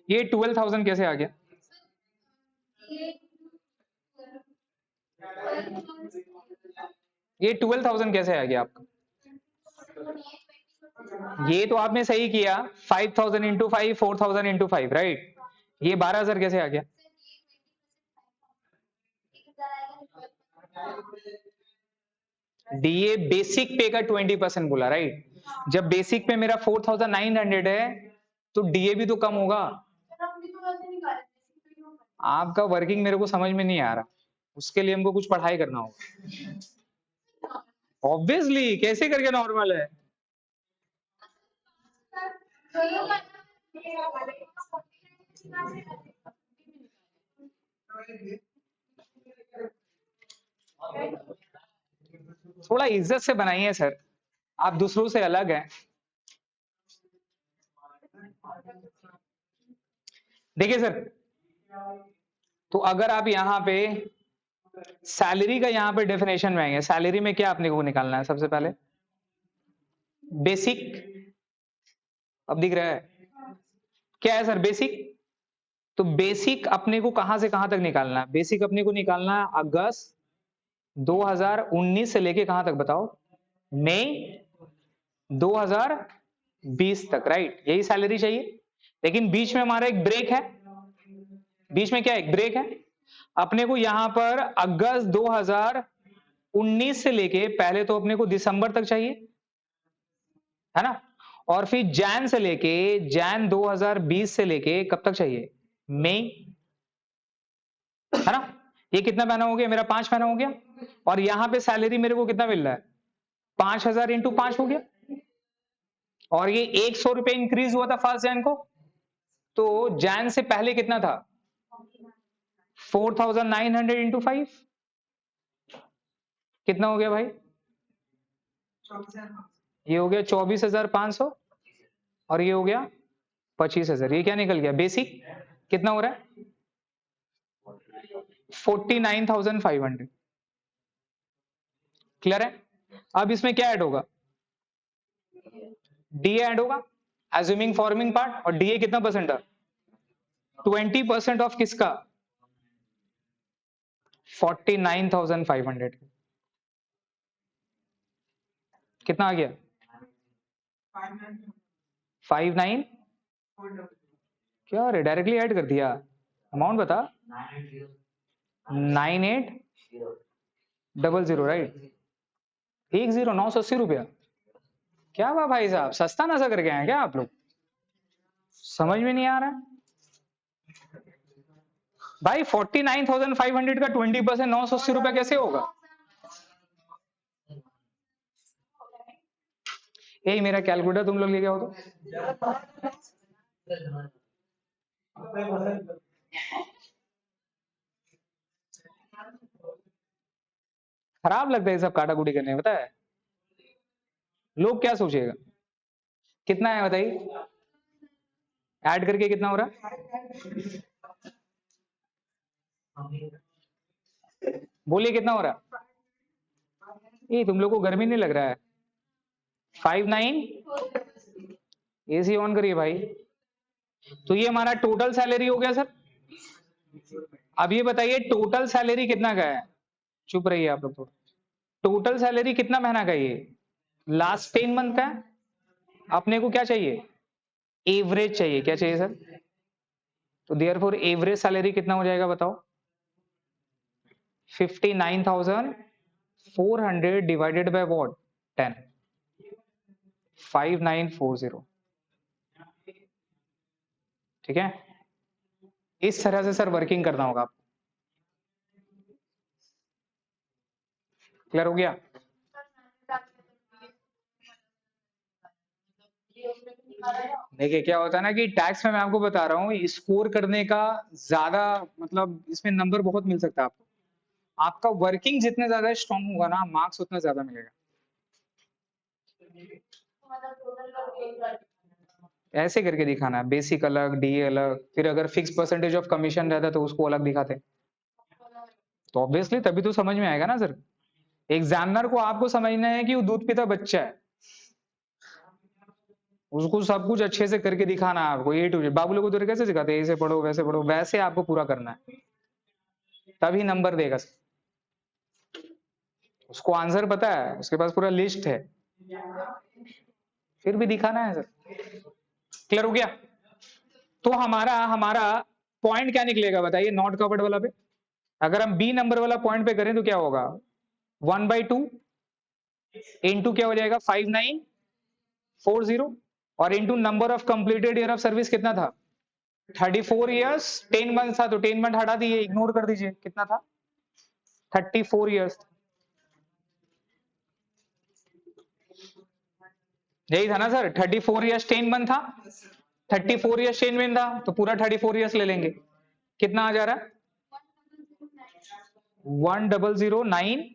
ये 12,000 कैसे आ गया? ये 12,000 कैसे आ गया आपका? ये तो आपने सही किया, 5,000 इंटू 5, 4,000 इंटू 5, राइट। ये 12,000 कैसे आ गया? डीए बेसिक पे का 20% बोला, राइट। जब बेसिक पे मेरा 4,900 है तो डीए भी तो कम होगा। आपका वर्किंग मेरे को समझ में नहीं आ रहा, उसके लिए हमको कुछ पढ़ाई करना होगा। ऑब्वियसली कैसे करके नॉर्मल है? थोड़ा इज्जत से बनाइए सर, आप दूसरों से अलग हैं। देखिए सर, तो अगर आप यहाँ पे सैलरी का यहाँ पे डेफिनेशन में आएंगे, सैलरी में क्या अपने को निकालना है सबसे पहले? बेसिक। अब दिख रहा है क्या है सर? बेसिक। तो बेसिक अपने को कहां से कहां तक निकालना है? बेसिक अपने को निकालना है अगस्त 2019 से लेके कहां तक बताओ? मई 2020 तक, राइट। यही सैलरी चाहिए। लेकिन बीच में हमारा एक ब्रेक है। बीच में क्या एक ब्रेक है? अपने को यहां पर अगस्त 2019 से लेके पहले तो अपने को दिसंबर तक चाहिए, है ना। और फिर जैन 2020 से लेके कब तक चाहिए? मई, है ना। ये कितना महीना हो गया मेरा? 5 महीना हो गया। और यहां पे सैलरी मेरे को कितना मिल रहा है? 5,000 इंटू 5 हो गया। और ये 100 रुपए इंक्रीज हुआ था 1 जैन को। तो जैन से पहले कितना था? 4,900 इंटू 5 कितना हो गया भाई? ये हो गया 24,500 और ये हो गया 25,000। ये क्या निकल गया? बेसिक कितना हो रहा है? 49,500। क्लियर है? अब इसमें क्या ऐड होगा? डीए ऐड होगा, एज्यूमिंग फॉर्मिंग पार्ट। और डीए कितना परसेंट है? 20% ऑफ किसका? 49,500। कितना आ गया? 59। क्या रे, डायरेक्टली ऐड कर दिया? अमाउंट बता। 9800, राइट। 980 रुपया। क्या हुआ भाई साहब, सस्ता नशा करके आए क्या आप लोग? समझ में नहीं आ रहा भाई। 49,500 का 20% 980 रुपया कैसे होगा? यही मेरा कैलकुलेटर तुम लोग लेके आओ तो। खराब लगता है सब काटा कुटी करने, पता है। लोग क्या सोचेगा? कितना है बताइए, ऐड करके कितना हो रहा है? बोलिए कितना हो रहा है? ये तुम लोग को गर्मी नहीं लग रहा है? 59। एसी ऑन करिए भाई। तो ये हमारा टोटल सैलरी हो गया सर। अब ये बताइए टोटल सैलरी कितना का है? चुप रहिए आप लोग। तो टोटल सैलरी कितना महीना का? ये लास्ट 10 मंथ का है। अपने को क्या चाहिए? एवरेज चाहिए। क्या चाहिए सर? तो देयरफॉर एवरेज सैलरी कितना हो जाएगा बताओ? 59,400 डिवाइडेड बाय व्हाट? 10। 5940। ठीक है, इस तरह से सर वर्किंग करना होगा आपको। क्लियर हो गया? देखिए क्या होता है ना कि टैक्स में मैं आपको बता रहा हूँ स्कोर करने का ज्यादा, मतलब इसमें नंबर बहुत मिल सकता है आपको। आपका वर्किंग जितने ज्यादा स्ट्रांग होगा ना, मार्क्स उतना ज्यादा मिलेगा। ऐसे करके दिखाना है, बेसिक अलग, डी अलग, फिर अगर फिक्स परसेंटेज ऑफ कमीशन रहता तो उसको अलग दिखाते, तो ऑब्वियसली तभी तो समझ में आएगा ना सर। एग्जामिनर को आपको समझना है कि वो दूध पीता बच्चा है, उसको सब कुछ अच्छे से करके दिखाना है आपको, ए टू जेड। बाबू लोग उधर कैसे सिखाते हैं, ऐसे पढ़ो वैसे पढ़ो, वैसे आपको पूरा करना है, तभी नंबर देगा। उसको आंसर पता है, उसके पास पूरा लिस्ट है, फिर भी दिखाना है सर। क्लियर हो गया? तो हमारा हमारा पॉइंट क्या निकलेगा बताइए, नॉट कवर्ड वाला पे। अगर हम बी नंबर वाला पॉइंट पे करें तो क्या होगा, 1/2 इंटू क्या हो जाएगा 5940, और into number of completed year of service कितना था 34 ईयर्स, 10 मंथ था, तो 10 मंथ हटा दिए, इग्नोर कर दीजिए, कितना था 34 ईयर्स। यही था ना सर, 34 ईयर्स 10 मंथ था, 34 ईयर्स 10 मंथ था, तो पूरा 34 ईयर्स ले लेंगे, कितना आ जा रहा है 1009।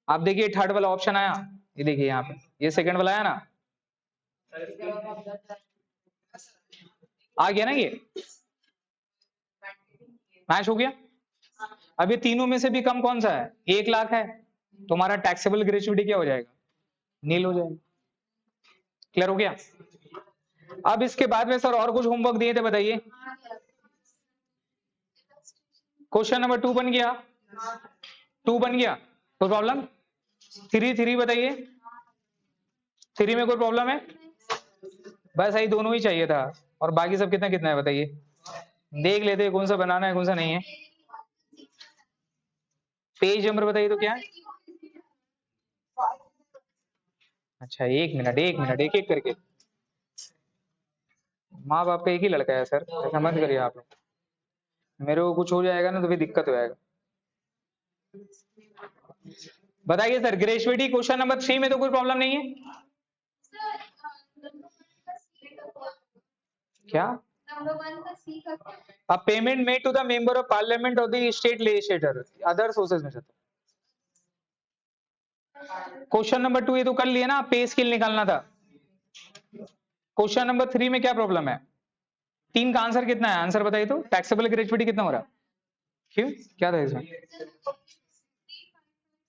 आप देखिए थर्ड वाला ऑप्शन आया, ये देखिए यहाँ पे, ये सेकंड वाला आया ना, आ गया ना, ये मैच हो गया। अब ये तीनों में से भी कम कौन सा है, 1 लाख है, तुम्हारा टैक्सेबल ग्रेचुइटी क्या हो जाएगा, नील हो जाएगा। क्लियर हो गया? अब इसके बाद में सर और कुछ होमवर्क दिए थे, बताइए। क्वेश्चन नंबर 2 बन गया, 2 बन गया, कोई प्रॉब्लम? 3 बताइए, 3 में कोई प्रॉब्लम है? बस यही दोनों ही चाहिए था, और बाकी सब कितना कितना है बताइए, देख लेते हैं कौन सा बनाना है कौन सा नहीं है। पेज नंबर बताइए तो क्या है? अच्छा एक मिनट एक एक करके, माँ बाप का एक ही लड़का है सर, ऐसा मत करिए आप लोग, मेरे को कुछ हो जाएगा ना तो फिर दिक्कत हो जाएगा। बताइए सर, ग्रेजुएटी क्वेश्चन नंबर 3 में तो कोई प्रॉब्लम नहीं है क्या? A payment made to the member of parliament or the state legislator, other sources में से। क्वेश्चन नंबर 2 ये तो कर लिया ना, पे स्केल निकालना था। क्वेश्चन नंबर 3 में क्या प्रॉब्लम है, 3 का आंसर कितना है, आंसर बताइए तो, टैक्सेबल ग्रेजुएटी कितना हो रहा है, क्यों क्या था इसमें?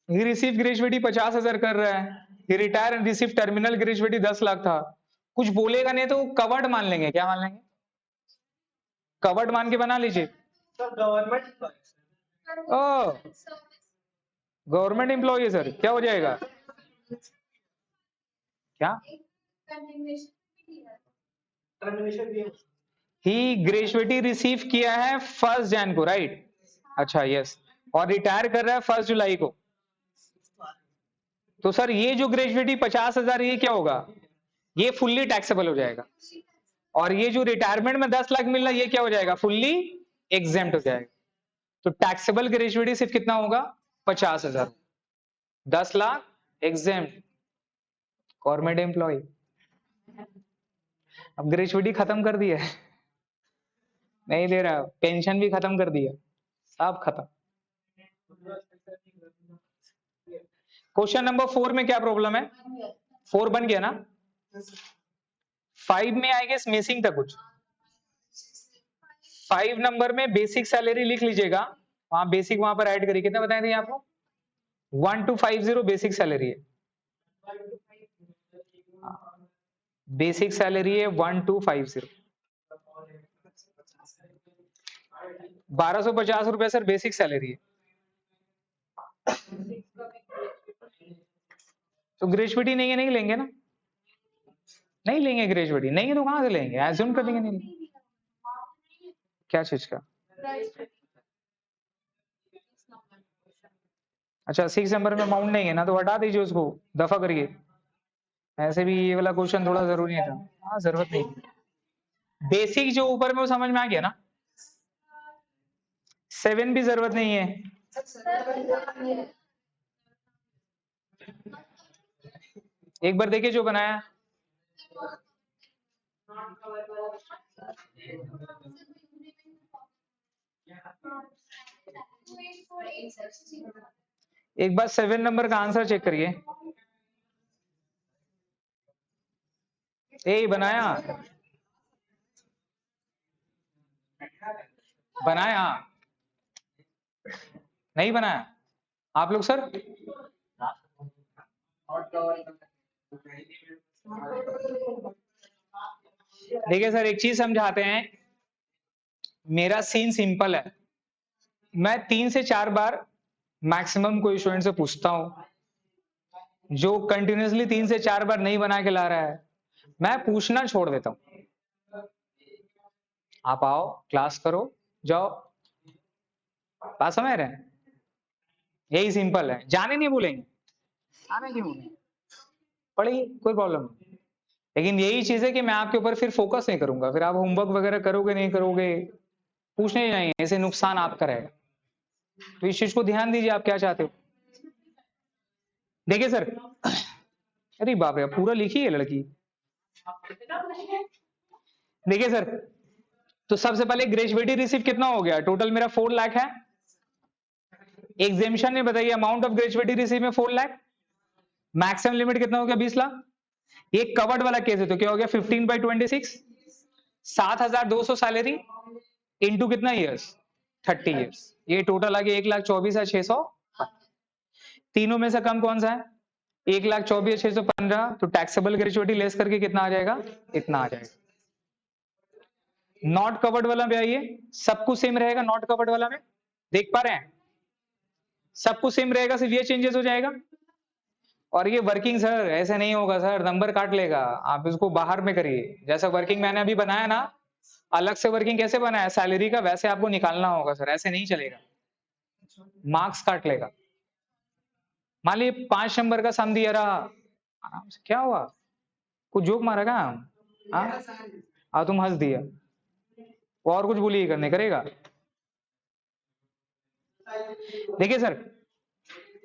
ही रिसीव ग्रेजुएटी 50,000 कर रहा है, he retire and receive terminal gratuity 10 lakh था। कुछ बोलेगा नहीं तो कवर्ड मान लेंगे, क्या मान लेंगे, कवर्ड मान के बना लीजिए। गवर्नमेंट, ओ गवर्नमेंट एम्प्लॉय सर, क्या हो जाएगा, क्या ही ग्रेजुएटी रिसीव किया है 1 जन को, राइट? अच्छा यस, और रिटायर कर रहा है 1 जुलाई को, तो सर ये जो ग्रेजुएटी 50,000 ये क्या होगा, ये फुल्ली टैक्सेबल हो जाएगा, और ये जो रिटायरमेंट में 10 लाख मिल रहा है ये क्या हो जाएगा, फुल्ली एग्जेम्प्ट हो जाएगा। तो टैक्सेबल ग्रेजुएटी सिर्फ कितना होगा 50,000, 10 लाख एग्जेम्प्ट, गवर्नमेंट एम्प्लॉय। अब ग्रेजुएटी खत्म कर दिया है, नहीं दे रहा, पेंशन भी खत्म कर दिया, सब खत्म। क्वेश्चन नंबर 4 में क्या प्रॉब्लम है, 4 बन गया ना, 5 में आई गेस मिसिंग था कुछ, 5 नंबर में बेसिक सैलरी लिख लीजिएगा, वहां बेसिक वहां पर ऐड करिए, कितना बताए थे आपको 1250 बेसिक सैलरी है, बेसिक सैलरी है 1250, 1250 रुपए सर बेसिक सैलरी है। तो ग्रेजुएटी नहीं है, नहीं लेंगे ना, नहीं लेंगे ग्रेजुएटी, नहीं है तो कहां से लेंगे, एज्यूम कर देंगे नहीं, क्या चीज का? अच्छा 6 नंबर में अमाउंट नहीं है ना, तो हटा दीजिए उसको, दफा करिए, ऐसे भी ये वाला क्वेश्चन थोड़ा जरूरी था, हाँ जरूरत नहीं, बेसिक जो ऊपर में वो समझ में आ गया ना, 7 भी जरूरत नहीं है, एक बार देखिए जो बनाया, एक बार 7 नंबर का आंसर चेक करिए, बनाया बनाया नहीं बनाया आप लोग सर? देखिए सर, एक चीज समझाते हैं। मेरा सीन सिंपल है। मैं 3 से 4 बार मैक्सिमम कोई स्टूडेंट से पूछता हूं जो कंटिन्यूअसली 3 से 4 बार नहीं बना के ला रहा है, मैं पूछना छोड़ देता हूं। आप आओ, क्लास करो, जाओ। बात समझ रहे हैं? यही सिंपल है। जाने नहीं बोलेंगे, आने नहीं बोलेंगे, पढ़िए, कोई प्रॉब्लम नहीं। लेकिन यही चीज है कि मैं आपके ऊपर फिर फोकस नहीं करूंगा। फिर आप होमवर्क वगैरह करोगे नहीं करोगे, पूछने ही नहीं, ऐसे नुकसान आपका रहेगा। तो इस चीज को ध्यान दीजिए, आप क्या चाहते हो। देखिए सर, अरे बाप रे, पूरा लिखी है लड़की। देखिए सर, तो सबसे पहले ग्रेजुएटी रिसीव कितना हो गया? टोटल मेरा 4 लाख है। एग्जेम्पशन में बताइए, अमाउंट ऑफ ग्रेजुएटी रिसीव में 4 लाख, मैक्सिमम लिमिट कितना हो गया? 20 लाख। ये कवर्ड वाला केस है, तो क्या हो गया? 15/26, 7,200 सैलरी इंटू कितना ईयर्स? 30 ईयर्स। ये टोटल आ गया 1,24,600। तीनों में से कम कौन सा है? 1,24,615। तो टैक्सेबल ग्रेजुएटी लेस करके कितना आ जाएगा? इतना आ जाएगा। नॉट कवर्ड वाला में आइए, सब कुछ सेम रहेगा। नॉट कवर्ड वाला में देख पा रहे हैं, सब कुछ सेम रहेगा, सिर्फ ये चेंजेस हो जाएगा। और ये वर्किंग सर ऐसे नहीं होगा सर, नंबर काट लेगा। आप इसको बाहर में करिए। जैसा वर्किंग मैंने अभी बनाया ना, अलग से वर्किंग कैसे बनाया सैलरी का, वैसे आपको निकालना होगा सर, ऐसे नहीं चलेगा, मार्क्स काट लेगा। मान लीजिए 5 नंबर का सम दिया रहा, आराम से, क्या हुआ? कुछ जोक मारा क्या? हाँ, तुम हंस दिया, और कुछ बोलिए, करने करेगा। देखिए सर,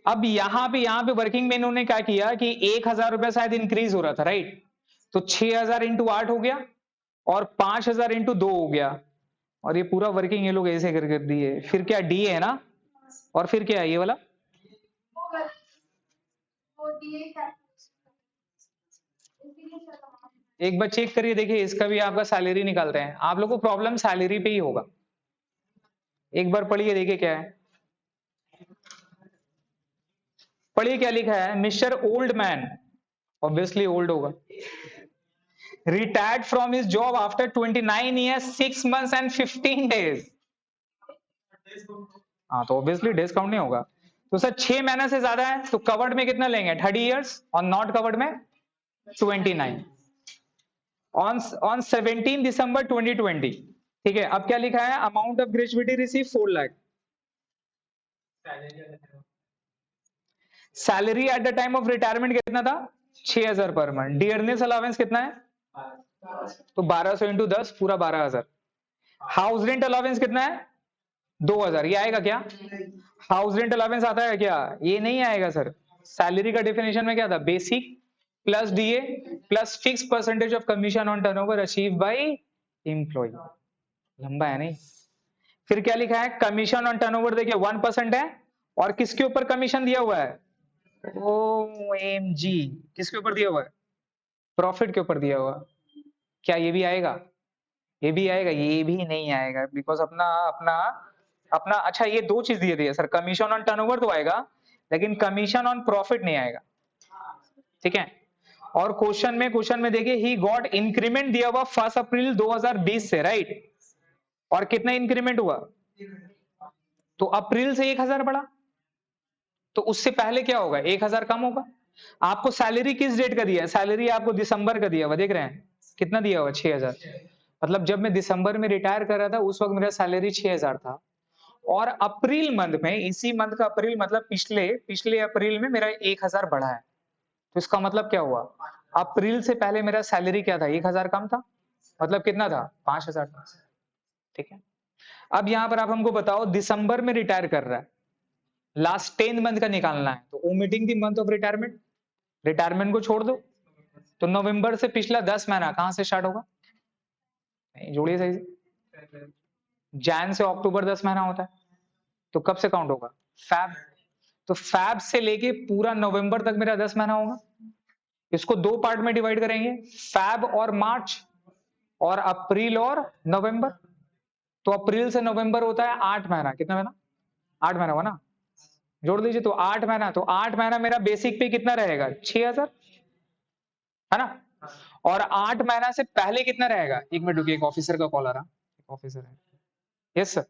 अब यहाँ पे वर्किंग में इन्होंने क्या किया कि 1,000 रुपया शायद इंक्रीज हो रहा था, राइट? तो 6,000 इंटू 8 हो गया, और 5,000 इंटू 2 हो गया, और ये पूरा वर्किंग ये लोग ऐसे कर दिए। फिर क्या डी है ना, और फिर क्या है ये वाला? एक बार चेक करिए, देखिए इसका भी आपका सैलरी निकालते हैं। आप लोग को प्रॉब्लम सैलरी पे ही होगा। एक बार पढ़िए, देखिए क्या है, पढ़िए क्या लिखा है। Mister old man, obviously old होगा, retired from his job after 29 years 6 months and 15 days। हाँ, तो ऑब्वियसली डेज काउंट नहीं होगा। तो सर 6 महीने से ज्यादा है, तो कवर्ड में कितना लेंगे? 30 इयर्स, और नॉट कवर्ड में 29। ऑन 17 दिसंबर 2020। ठीक है, अब क्या लिखा है? Amount of gratuity receive 4 lakh. Salary at the time of retirement कितना था? 6,000 पर मंथ। डियरनेस अलाउंस कितना है? तो 1200 इंटू 10, पूरा 12,000। हाउस रेंट अलाउंस कितना है? 2,000। ये आएगा क्या? हाउस रेंट अलाउंस आता है क्या? ये नहीं आएगा सर। सैलरी का डेफिनेशन में क्या था? Basic plus DA plus fix percentage of commission on turnover achieve by employ. लंबा है नहीं? फिर क्या लिखा है? कमीशन ऑन टर्नओवर देखिए 1% है, और किसके ऊपर कमीशन दिया हुआ है? OMG, किसके ऊपर दिया हुआ है? प्रॉफिट के ऊपर दिया हुआ। क्या ये भी आएगा? ये भी आएगा? ये भी नहीं आएगा, बिकॉज अपना अपना अपना अच्छा, ये दो चीज दिए दिए सर, कमीशन ऑन टर्नओवर तो आएगा, लेकिन कमीशन ऑन प्रॉफिट नहीं आएगा। ठीक है, और क्वेश्चन में देखिए, ही गॉट इंक्रीमेंट दिया हुआ 1 अप्रैल 2020 से, राइट? और कितना इंक्रीमेंट हुआ? तो अप्रैल से 1,000 बढ़ा, तो उससे पहले क्या होगा? 1,000 कम होगा। आपको सैलरी किस डेट का दिया है? सैलरी आपको दिसंबर का दिया हुआ, देख रहे हैं कितना दिया हुआ? 6,000। मतलब जब मैं दिसंबर में रिटायर कर रहा था, उस वक्त मेरा सैलरी 6,000 था, और अप्रैल मंथ में, इसी मंथ का अप्रैल, मतलब पिछले पिछले अप्रैल में मेरा 1,000 बढ़ा है। तो इसका मतलब क्या हुआ? अप्रैल से पहले मेरा सैलरी क्या था? 1,000 कम था, मतलब कितना था? 5,000 था। ठीक है, अब यहां पर आप हमको बताओ, दिसंबर में रिटायर कर रहा है, लास्ट 10 मंथ का निकालना है, तो omitting the month of retirement, retirement को छोड़ दो, तो नवंबर से पिछला 10 महीना कहां से स्टार्ट होगा? नहीं, जोड़िए सही से। जैन से अक्टूबर 10 महीना होता है, तो कब से काउंट होगा? फैब। तो फैब से लेके पूरा नवंबर तक मेरा 10 महीना होगा। इसको दो पार्ट में डिवाइड करेंगे, फैब और मार्च और अप्रैल और नवंबर। तो अप्रैल से नवंबर होता है 8 महीना, कितना महीना? 8 महीना हुआ ना, जोड़ दीजिए। तो 8 महीना, तो 8 महीना मेरा बेसिक पे कितना रहेगा? 6000, है ना? और 8 महीना से पहले कितना रहेगा? एक मिनट रुकिए, एक ऑफिसर का कॉल आ रहा, एक ऑफिसर है। Yes sir.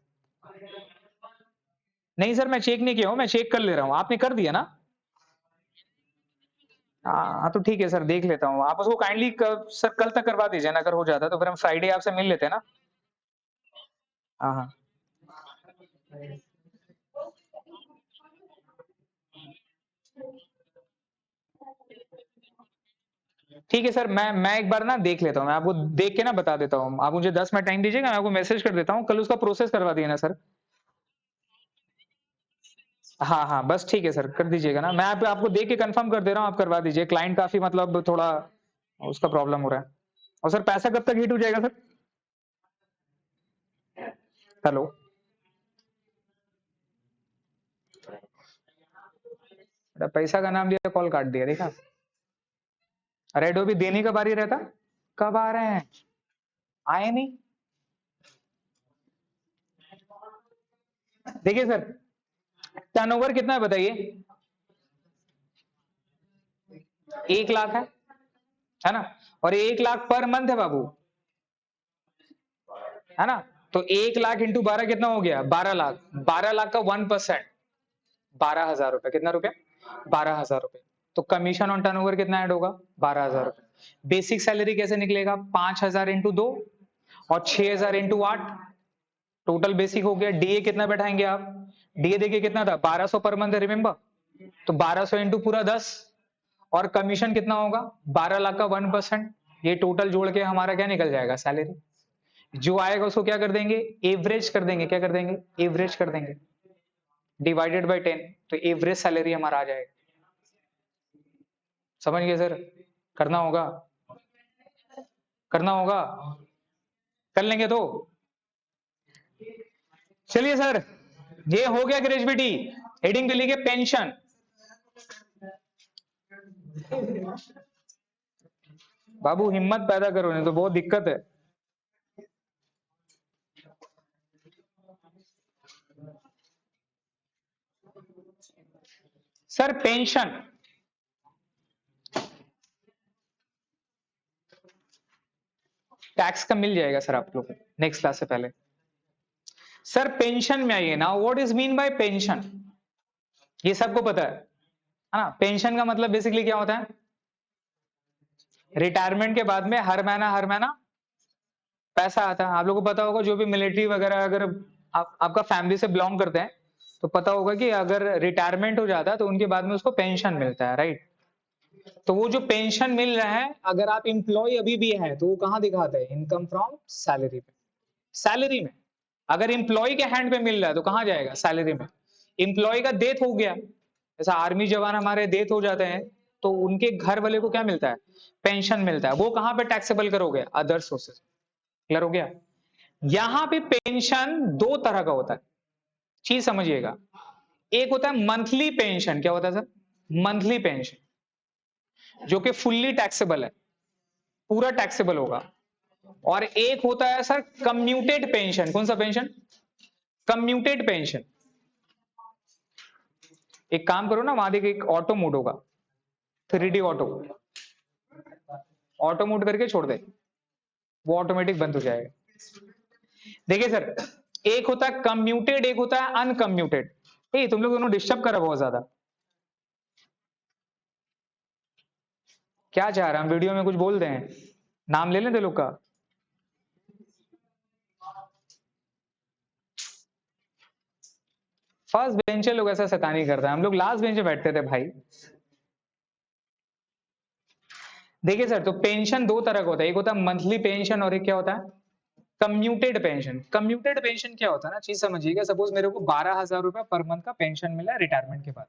नहीं सर, मैं चेक नहीं किया हूं, मैं चेक कर ले रहा हूं। आपने कर दिया ना? हाँ तो ठीक है सर, देख लेता हूँ। आप उसको काइंडली सर कल तक करवा दीजिए ना, अगर हो जाता है तो फिर हम फ्राइडे आपसे मिल लेते हैं ना। हाँ हाँ ठीक है सर, मैं एक बार ना देख लेता हूँ, मैं आपको देख के ना बता देता हूँ। आप मुझे 10 मिनट टाइम दीजिएगा, मैं आपको मैसेज कर देता हूँ, कल उसका प्रोसेस करवा दिए ना सर। हाँ हाँ बस ठीक है सर, कर दीजिएगा ना। मैं आपको देख के कंफर्म कर दे रहा हूँ, आप करवा दीजिए। क्लाइंट काफी मतलब थोड़ा उसका प्रॉब्लम हो रहा है। और सर पैसा कब तक हिट हो जाएगा सर? हेलो, पैसा का नाम लिया, कॉल काट दिया, देखा? रेडो भी देने का बारी रहता। कब आ रहे हैं? आए नहीं। देखिए सर, टर्नओवर कितना है बताइए? 1 लाख है ना? और 1 लाख पर मंथ है बाबू, है ना? तो 1 लाख इंटू 12 कितना हो गया? 12 लाख। 12 लाख का 1%, 12,000 रुपए। कितना रुपए? 12,000 रुपए। तो कमीशन ऑन टर्नओवर कितना ऐड होगा? 12,000 रुपए। बेसिक सैलरी कैसे निकलेगा? 5,000 इंटू 2 और 6,000 इंटू 8, टोटल बेसिक हो गया। डीए कितना बैठाएंगे आप? डीए देखिए कितना था? 1200 पर मंथ है, रिमेंबर? तो 1200 इंटू पूरा 10, और कमीशन कितना होगा? 12 लाख का 1%। ये टोटल जोड़ के हमारा क्या निकल जाएगा? सैलरी। जो आएगा उसको क्या कर देंगे? एवरेज कर देंगे। क्या कर देंगे? एवरेज कर देंगे, डिवाइडेड बाय 10। तो एवरेज सैलरी हमारा आ जाएगा। समझ गए सर? करना होगा, करना होगा, कर लेंगे तो। चलिए सर, ये हो गया ग्रेजुएटी। हेडिंग पे लिखे पेंशन। बाबू हिम्मत पैदा करो, नहीं तो बहुत दिक्कत है। सर पेंशन, टैक्स का मिल जाएगा सर आप लोग को नेक्स्ट क्लास से पहले। सर पेंशन में आइए ना, what is mean by pension? ये सबको पता है ना? पेंशन का मतलब बेसिकली क्या होता है? रिटायरमेंट के बाद में हर महीना पैसा आता है। आप लोगों को पता होगा, जो भी मिलिट्री वगैरह, अगर आपका फैमिली से बिलोंग करते हैं तो पता होगा कि अगर रिटायरमेंट हो जाता है तो उनके बाद में उसको पेंशन मिलता है, राइट? तो वो जो पेंशन मिल रहा है, अगर आप इंप्लॉय अभी भी है तो वो कहां दिखाते हैं? इनकम फ्रॉम सैलरी पे, सैलरी में। अगर इंप्लॉय के हैंड पे मिल रहा है तो कहां जाएगा? सैलरी में। इंप्लॉय का डेथ हो गया, जैसा आर्मी जवान हमारे डेथ हो जाते हैं, तो उनके घर वाले को क्या मिलता है? पेंशन मिलता है। वो कहां पे टैक्सेबल करोगे? Other sources. क्लियर हो गया? यहां पे पेंशन दो तरह का होता है, चीज समझिएगा। एक होता है मंथली पेंशन। क्या होता है सर? मंथली पेंशन, जो कि फुल्ली टैक्सेबल है, पूरा टैक्सेबल होगा। और एक होता है सर कम्यूटेड पेंशन। कौन सा पेंशन? Commuted pension. एक काम करो ना, वहां देखिए एक ऑटो मोड होगा, 3D ऑटो, ऑटो मोड करके छोड़ दे, वो ऑटोमेटिक बंद हो जाएगा। देखिए सर, एक होता है कम्यूटेड, एक होता है अनकम्यूटेड। तुम लोग दोनों डिस्टर्ब कर रहे हो बहुत ज्यादा। क्या चाह रहे हैं? हम वीडियो में कुछ बोल रहे हैं, नाम ले लें दे लोग का। फर्स्ट बेंचर लोग ऐसा शैतानी करते हैं, हम लोग लास्ट बेंच में बैठते थे भाई। देखिए सर, तो पेंशन दो तरह का होता है, एक होता है मंथली पेंशन और एक क्या होता है? Commuted pension. कम्यूटेड पेंशन क्या होता है ना, चीज समझिएगा। सपोज मेरे को 12,000 रुपया पर मंथ का पेंशन मिला रिटायरमेंट के बाद,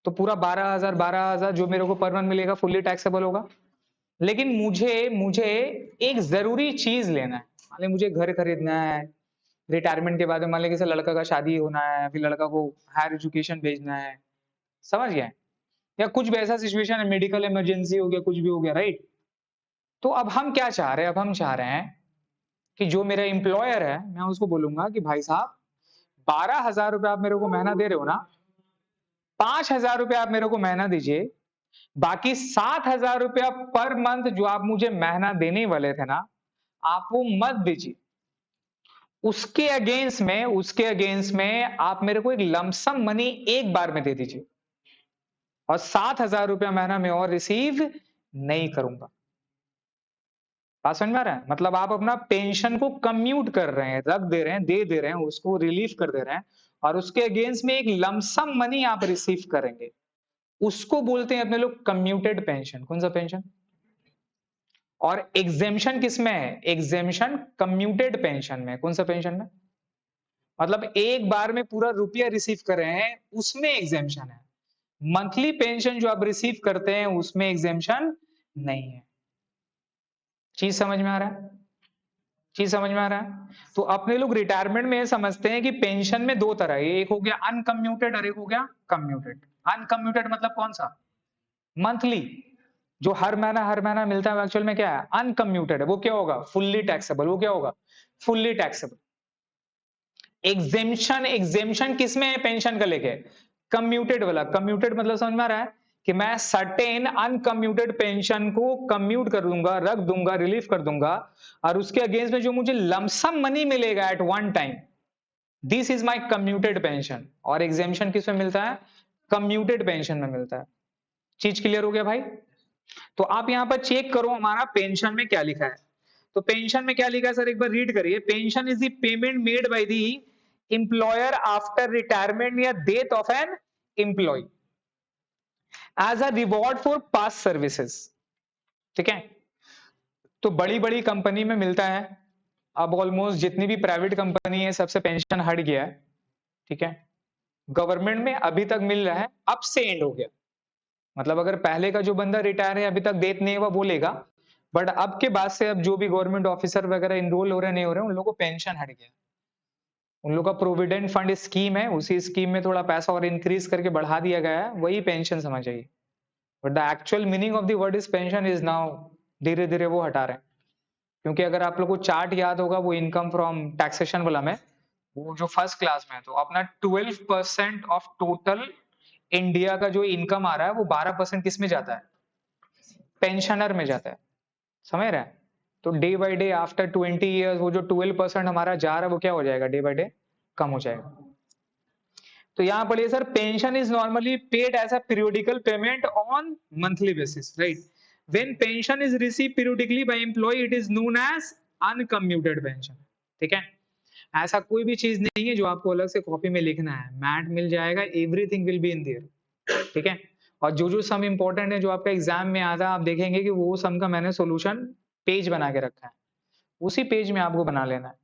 तो पूरा 12,000 12,000 जो मेरे को पर मंथ मिलेगा फुल्ली टैक्सेबल होगा। लेकिन मुझे मुझे एक जरूरी चीज लेना है, मान लीजिए मुझे घर खरीदना है रिटायरमेंट के बाद में, मान लीजिए किसी लड़का का शादी होना है, फिर लड़का को हायर एजुकेशन भेजना है, समझ गए? या कुछ भी ऐसा सिचुएशन है, मेडिकल इमरजेंसी हो गया, कुछ भी हो गया, राइट? तो अब हम क्या चाह रहे हैं? अब हम चाह रहे हैं कि जो मेरा एम्प्लॉयर है, मैं उसको बोलूंगा कि भाई साहब 12,000 रुपए आप मेरे को महीना दे रहे हो ना, 5,000 रुपए आप मेरे को महीना दीजिए, बाकी 7,000 रुपया पर मंथ जो आप मुझे महीना देने वाले थे ना, आप वो मत दीजिए। उसके अगेंस्ट में आप मेरे को एक लमसम मनी एक बार में दे दीजिए, और 7,000 रुपया महीना में और रिसीव नहीं करूंगा। बात समझ में आ रहा है? मतलब आप अपना पेंशन को कम्यूट कर रहे हैं, रख दे रहे हैं, दे रहे हैं, उसको रिलीफ कर दे रहे हैं, और उसके अगेंस्ट में एक लमसम मनी आप रिसीव करेंगे। उसको बोलते हैं अपने लोग कम्यूटेड पेंशन। कौन सा पेंशन? और एग्जेम्पशन किसमें है? एग्जेम्पशन कम्यूटेड पेंशन में। कौन सा पेंशन में? मतलब एक बार में पूरा रुपया रिसीव कर रहे हैं, उसमें एग्जेम्पशन है। मंथली पेंशन जो आप रिसीव करते हैं उसमें एग्जेम्पशन नहीं है। चीज समझ में आ रहा है? चीज समझ में आ रहा है? तो अपने लोग रिटायरमेंट में समझते हैं कि पेंशन में दो तरह है, एक हो गया अनकम्यूटेड और एक हो गया कम्यूटेड। अनकम्यूटेड मतलब कौन सा? मंथली, जो हर महीना मिलता है, एक्चुअल में क्या है? अनकम्यूटेड है। वो क्या होगा? Fully taxable. वो क्या होगा? Fully taxable. एग्जेम्पशन किसमें है पेंशन का लेके? कम्यूटेड वाला। कम्यूटेड मतलब समझ में आ रहा है कि मैं सर्टेन अनकम्यूटेड पेंशन को कम्यूट कर दूंगा, रख दूंगा, रिलीफ कर दूंगा, और उसके अगेंस्ट में जो मुझे लमसम मनी मिलेगा at one time, this is my commuted pension. और एग्जेम्पशन किसमें मिलता है? कम्यूटेड पेंशन में मिलता है। चीज क्लियर हो गया भाई? तो आप यहां पर चेक करो हमारा पेंशन में क्या लिखा है। तो पेंशन में क्या लिखा है सर, एक बार रीड करिए। Pension is the payment made by the employer after retirement या death of an employee as a reward for past services. ठीक है? तो बड़ी बड़ी कंपनी में मिलता है। अब ऑलमोस्ट जितनी भी प्राइवेट कंपनी है सबसे पेंशन हट गया है। ठीक है? गवर्नमेंट में अभी तक मिल रहा है, अब से एंड हो गया। मतलब अगर पहले का जो बंदा रिटायर है अभी तक डेथ नहीं हुआ वो लेगा, बट अब के बाद से अब जो भी गवर्नमेंट ऑफिसर वगैरह इनरोल हो रहे नहीं हो रहे, उन लोगों को पेंशन हट गया। उन लोगों का प्रोविडेंट फंड स्कीम है, उसी स्कीम में थोड़ा पैसा और इंक्रीज करके बढ़ा दिया गया है, वही पेंशन समझ आइए। But the actual meaning of the word is pension is now धीरे धीरे वो हटा रहे हैं। क्योंकि अगर आप लोग को चार्ट याद होगा वो इनकम फ्रॉम टैक्सेशन वाला में, वो जो फर्स्ट क्लास में है, तो अपना 12% ऑफ टोटल इंडिया का जो इनकम आ रहा है वो 12% किस में जाता है? पेंशनर में जाता है। समझ रहे हैं? तो day by day after 20 years वो जो 12% हमारा जा रहा है वो क्या हो जाएगा? डे बाय डे कम हो जाएगा। तो यहां पढ़िए sir, pension is normally paid as a periodical payment on monthly basis, right? When pension is receive periodically by employ it is known as uncommuted pension. ठीक है? ऐसा कोई भी चीज नहीं है जो आपको अलग से कॉपी में लिखना है, मैट मिल जाएगा, everything will be in their. ठीक है? और जो जो सम इंपॉर्टेंट है जो आपका एग्जाम में आता है, आप देखेंगे कि वो सम का मैंने सॉल्यूशन पेज बना के रखा है, उसी पेज में आपको बना लेना है।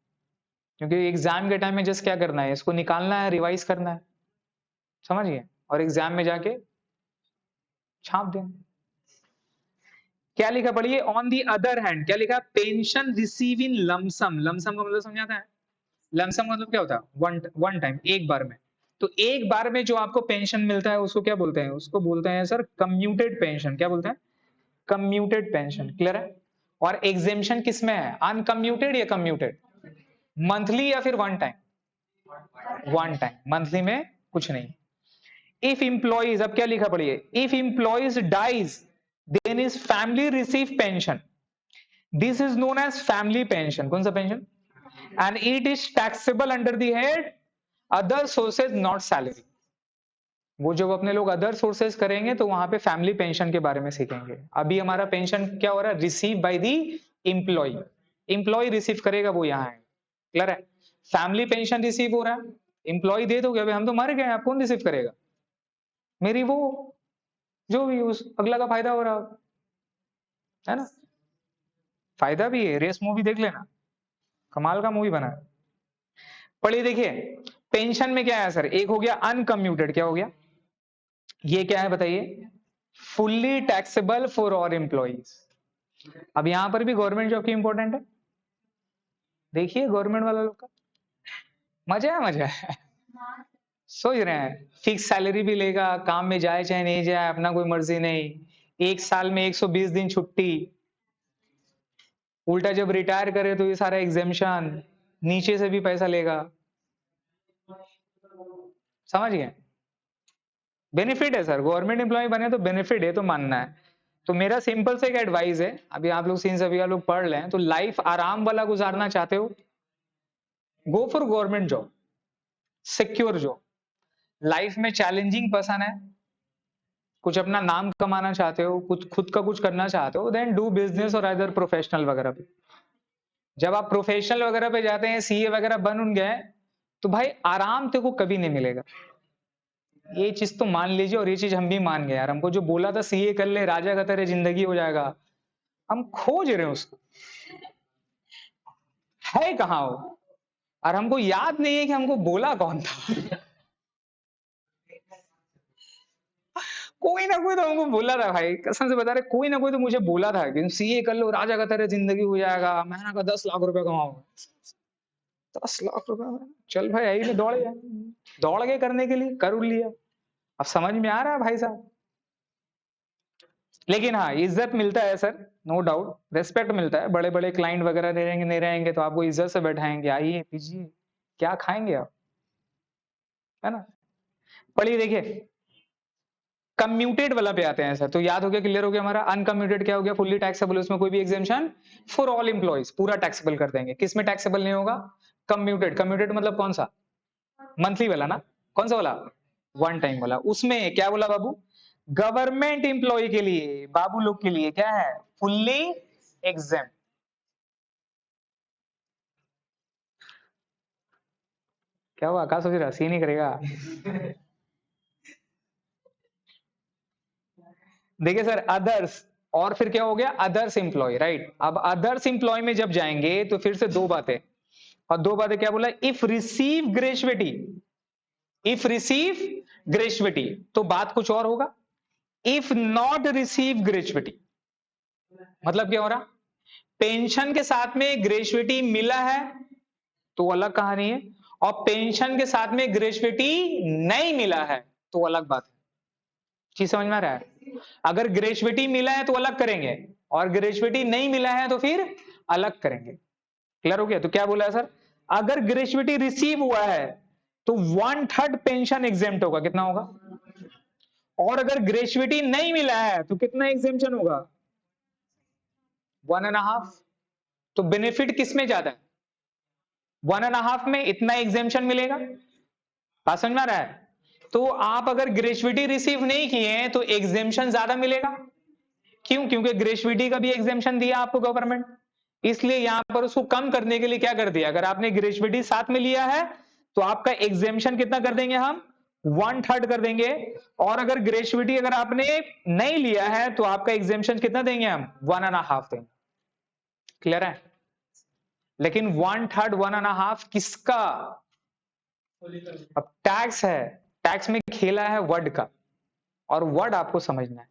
क्योंकि एग्जाम के टाइम में जस्ट क्या करना है, इसको निकालना है, रिवाइज करना है, समझिए, और एग्जाम में जाके छाप दें। क्या लिखा पढ़िए, ऑन दी अदर हैंड क्या लिखा? Pension receive in lump sum. Lump sum का मतलब समझाता है? लमसम मतलब क्या होता है? वन टाइम, एक बार में। तो एक बार में जो आपको पेंशन मिलता है उसको क्या बोलते हैं? उसको बोलते हैं सर कम्यूटेड पेंशन। क्या बोलते हैं? Commuted pension. क्लियर है? और एग्जेम्पशन किसमें है? अनकम्यूटेड या कम्यूटेड? मंथली या फिर one time? One time. Monthly में कुछ नहीं। इफ इंप्लॉइज, अब क्या लिखा पढ़िए, if employees dies then is family receive pension, this is known as family pension. कौन सा pension? And it is taxable under the head other sources not salary. वो जब अपने लोग अदर सोर्सेज करेंगे तो वहां पे फैमिली पेंशन के बारे में सीखेंगे। अभी हमारा पेंशन क्या हो रहा है? Receive by the employ. Employ receive करेगा, वो यहाँ है। क्लियर है? फैमिली पेंशन रिसीव हो रहा है, एम्प्लॉय दे दोगे, अभी हम तो मर गए, आप कौन रिसीव करेगा? मेरी वो जो भी उस अगला का फायदा हो रहा है ना? फायदा भी है, रेस मूवी देख लेना, कमाल का मूवी बना है। पढ़िए देखिए, पेंशन में क्या है सर? एक हो गया अनकम्यूटेड, क्या हो गया? ये क्या है बताइए? Fully taxable for all employees. अब यहां पर भी गवर्नमेंट जॉब की इंपॉर्टेंट है। देखिए गवर्नमेंट वाला लोग का मजा है, मजा है। सोच रहे हैं फिक्स सैलरी भी लेगा, काम में जाए चाहे नहीं जाए अपना कोई मर्जी नहीं, एक साल में 120 दिन छुट्टी, उल्टा जब रिटायर करे तो ये सारा एग्जेम्पशन, नीचे से भी पैसा लेगा। समझ गए? बेनिफिट है सर, गवर्नमेंट एम्प्लॉय बने तो बेनिफिट है, तो मानना है। तो मेरा सिंपल से एक एडवाइस है, अभी आप लोग सीन सभी लोग पढ़ लें, तो लाइफ आराम वाला गुजारना चाहते हो, go for government job, secure job. Life में चैलेंजिंग पसंद है, कुछ अपना नाम कमाना चाहते हो, कुछ खुद का कुछ करना चाहते हो, देन डू बिजनेस और अदर प्रोफेशनल वगैरह पे। जब आप प्रोफेशनल वगैरह पे जाते हैं, सीए वगैरह बन गए, तो भाई आराम तेको कभी नहीं मिलेगा। ये चीज तो मान लीजिए, और ये चीज हम भी मान गए यार, हमको जो बोला था सीए कर ले राजा का तेरे जिंदगी हो जाएगा, हम खोज रहे हैं उसको, है कहाँ वो, और हमको याद नहीं है कि हमको बोला कौन था। कोई ना कोई तो हमको बोला था भाई, कसम से बता रहे, कोई ना कोई तो मुझे बोला था कि सीए कर लो राजा का तेरे जिंदगी हो जाएगा, महीना का 10 लाख रुपए कमाओगे। 10 लाख रुपए, चल भाई यही में दौड़ गया, दौड़ गए करने के लिए, कर लिया। अब समझ में आ रहा है भाई साहब। लेकिन हाँ, इज्जत मिलता है सर, नो डाउट, रेस्पेक्ट मिलता है, बड़े बड़े क्लाइंट वगैरह नहीं रहेंगे तो आपको इज्जत से बैठाएंगे, आइए पीजिए, क्या खाएंगे आप, है ना। पढ़िए देखिए, कम्यूटेड वाला पे आते हैं सर, तो याद हो गया, क्लियर हो गया हमारा। अनकम्यूटेड क्या हो गया, फुल्ली टैक्सेबल, उसमें कोई भी एग्जेम्पशन फॉर ऑल एम्प्लॉइज, पूरा टैक्सेबल कर देंगे। किसमें टैक्सेबल नहीं होगा, कम्यूटेड। कम्यूटेड मतलब कौन सा, मंथली वाला ना, कौन सा वाला, वन टाइम वाला। उसमें क्या बोला बाबू, गवर्नमेंट एम्प्लॉय के लिए, बाबू लोग के लिए क्या है, फुल्ली एग्जेम। क्या हुआ, आकाश सोच रहा सी नहीं करेगा। देखिए सर, अदर्स, और फिर क्या हो गया, अदर्स एम्प्लॉय, राइट। अब अदर्स एम्प्लॉय में जब जाएंगे तो फिर से दो बातें, और दो बातें क्या बोला, if receive gratuity, if receive gratuity, तो बात कुछ और होगा। इफ नॉट रिसीव ग्रेजुएटी, मतलब क्या हो रहा, पेंशन के साथ में ग्रेजुएटी मिला है तो अलग कहानी है, और पेंशन के साथ में ग्रेजुएटी नहीं मिला है तो अलग बात है। चीज समझ में आ रहा है, अगर ग्रेजुएटी मिला है तो अलग करेंगे, और ग्रेजुएटी नहीं मिला है तो फिर अलग करेंगे। क्लियर हो गया, तो क्या बोला है सर, अगर ग्रेजुएटी रिसीव हुआ है तो 1/3 पेंशन एग्जेम्प्ट होगा, कितना होगा, और अगर ग्रेजुएटी नहीं मिला है तो कितना एग्जेम्पशन होगा, 1.5। तो बेनिफिट किसमें ज्यादा है, 1.5 में इतना एग्जेम्पशन मिलेगा। बात समझ में आ रहा है, तो आप अगर ग्रेजुएटी रिसीव नहीं किए हैं तो एग्जेम्पशन ज्यादा मिलेगा। क्यों, क्योंकि ग्रेजुएटी का भी एग्जेम्पशन दिया आपको गवर्नमेंट, इसलिए यहां पर उसको कम करने के लिए क्या कर दिया, अगर आपने ग्रेजुएटी साथ में लिया है तो आपका एग्जेम्पशन कितना कर देंगे हम, 1/3 कर देंगे, और अगर ग्रेजुएटी अगर आपने नहीं लिया है तो आपका एग्जेम्पशन कितना देंगे हम, 1.5 देंगे। क्लियर है, लेकिन 1/3 1.5 किसका, अब टैक्स है, टैक्स में खेला है वर्ड का, और वर्ड आपको समझना है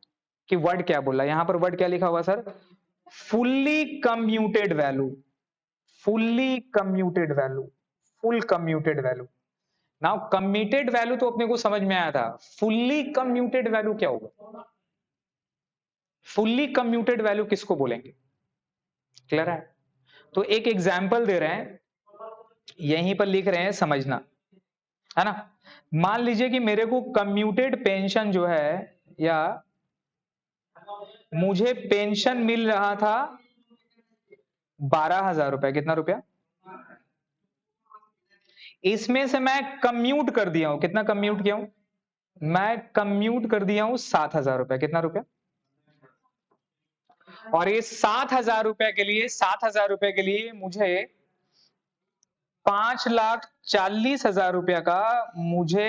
कि वर्ड क्या बोला। यहां पर वर्ड क्या लिखा हुआ sir, fully commuted value, fully commuted value, full commuted value. Now commuted value तो अपने को समझ में आया था, फुल्ली कम्यूटेड वैल्यू क्या होगा, फुल्ली कम्यूटेड वैल्यू किसको बोलेंगे। क्लियर है, तो एक एग्जाम्पल दे रहे हैं, यहीं पर लिख रहे हैं, समझना है ना। मान लीजिए कि मेरे को कम्यूटेड पेंशन जो है, या मुझे पेंशन मिल रहा था 12,000 रुपए, कितना रुपया, इसमें से मैं कम्यूट कर दिया हूं, कितना कम्यूट किया हूं, मैं कम्यूट कर दिया हूं 7,000 रुपए, कितना रुपया, और ये 7,000 रुपए के लिए, 7,000 रुपए के लिए मुझे 5,40,000 रुपया का मुझे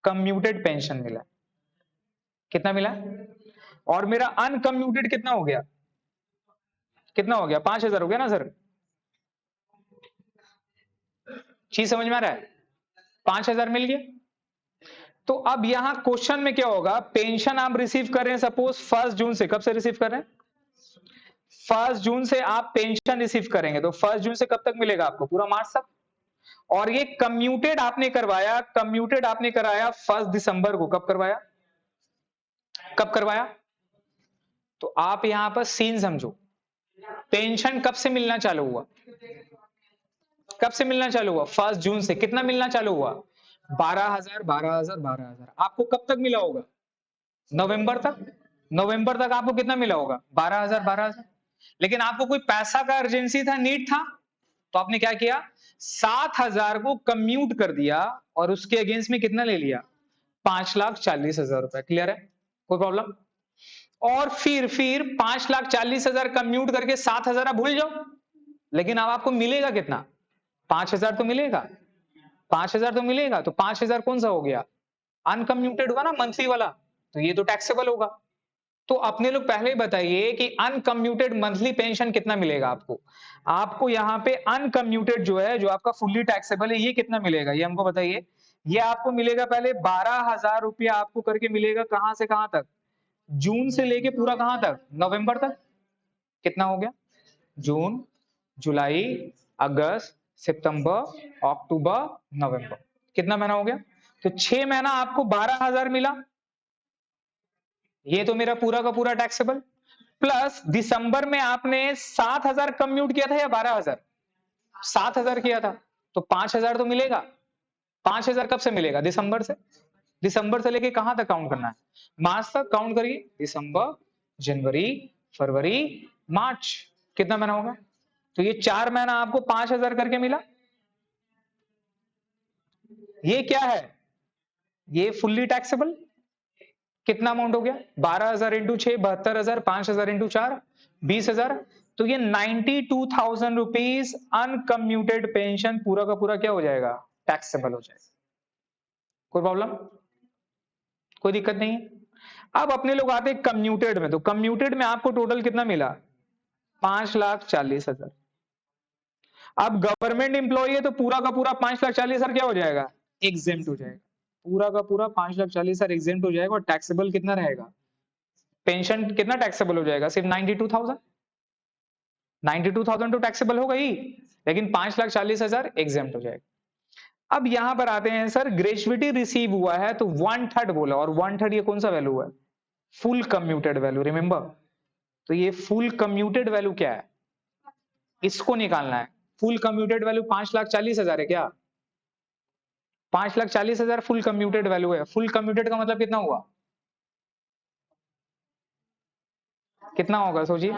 कम्यूटेड पेंशन मिला, कितना मिला, और मेरा अनकम्यूटेड कितना हो गया, कितना हो गया, 5,000 हो गया ना सर। चीज समझ में आ रहा है, 5,000 मिल गया। तो अब यहां क्वेश्चन में क्या होगा, पेंशन आप रिसीव कर रहे हैं सपोज 1 जून से, कब से रिसीव कर रहे हैं, 1 जून से आप पेंशन रिसीव करेंगे, तो 1 जून से कब तक मिलेगा आपको, पूरा मार्च तक। और ये कम्यूटेड आपने करवाया, कम्यूटेड आपने कराया 1 दिसंबर को। कब करवाया? कब करवाया? तो आप यहां पर सीन समझो, पेंशन कब से मिलना चालू हुआ? कब से मिलना चालू हुआ? 1 जून से। कितना मिलना चालू हुआ? 12,000 12,000 12,000। आपको कब तक मिला होगा? नवंबर तक। नवंबर तक आपको कितना मिला होगा? 12,000 12,000। लेकिन आपको कोई पैसा का अर्जेंसी था, नीड था, तो आपने क्या किया? 7,000 को कम्यूट कर दिया और उसके अगेंस्ट में कितना ले लिया? 5,40,000 रुपए। क्लियर है? कोई प्रॉब्लम? और फिर 5,40,000 कम्यूट करके 7,000 आप भूल जाओ, लेकिन अब आपको मिलेगा कितना? 5,000 तो मिलेगा। 5,000 तो मिलेगा, तो 5,000 कौन सा हो गया? अनकम्यूटेड हुआ ना, मंथली वाला, तो ये तो टैक्सेबल होगा। तो अपने लोग पहले बताइए कि अनकम्यूटेड मंथली पेंशन कितना मिलेगा आपको? आपको यहाँ पे अनकम्यूटेड जो है, जो आपका फुल्ली टैक्सेबल है, ये कितना मिलेगा? ये हमको बताइए। ये आपको मिलेगा पहले 12,000 रुपया आपको करके मिलेगा। कहां से कहां तक? जून से लेके पूरा कहां तक? नवंबर तक। कितना हो गया? जून, जुलाई, अगस्त, सितंबर, अक्टूबर, नवंबर। कितना महीना हो गया? तो 6 महीना आपको 12,000 मिला। ये तो मेरा पूरा का पूरा टैक्सेबल। प्लस दिसंबर में आपने 7,000 कम्यूट किया था या 12,000? 7,000 किया था, तो 5,000 तो मिलेगा। 5,000 कब से मिलेगा? दिसंबर से। दिसंबर से लेके कहां तक काउंट करना है? मार्च तक काउंट करिए। दिसंबर, जनवरी, फरवरी, मार्च। कितना महीना होगा? तो ये 4 महीना आपको 5,000 करके मिला। ये क्या है? ये फुल्ली टैक्सेबल। कितना अमाउंट हो गया? 12,000 इंटू 6, 72,000, 5,000 इंटू 4, 20,000। तो ये 92,000 रुपीज अनकम्यूटेड पेंशन पूरा का पूरा क्या हो जाएगा? टैक्सेबल हो जाएगा। कोई प्रॉब्लम? कोई दिक्कत नहीं है। अब अपने लोग आते हैं कम्यूटेड में। तो कम्यूटेड में आपको टोटल कितना मिला? 5,40,000। अब गवर्नमेंट एम्प्लॉय है तो पूरा का पूरा 5,40,000 क्या हो जाएगा? एग्जेम्प्ट हो जाएगा। पूरा का पूरा 5,40,000 एग्जेम्प्ट हो जाएगा। और टैक्सेबल कितना रहेगा? पेंशन कितना टैक्सेबल हो जाएगा? सिर्फ 92,000। 92,000 तो टैक्सेबल होगा ही, लेकिन 5,40,000 एग्जेम्प्ट हो जाएगा। अब यहां पर आते हैं, सर ग्रेजुएटी रिसीव हुआ है तो 1/3 बोला, और 1/3 ये कौन सा वैल्यू है? Full commuted value. रिमेंबर, तो ये फुल कम्यूटेड वैल्यू क्या है? इसको निकालना है। फुल कम्यूटेड वैल्यू 5,40,000 है क्या? 5,40,000 फुल कम्यूटेड वैल्यू है। फुल कम्यूटेड का मतलब कितना हुआ? कितना होगा सोचिए,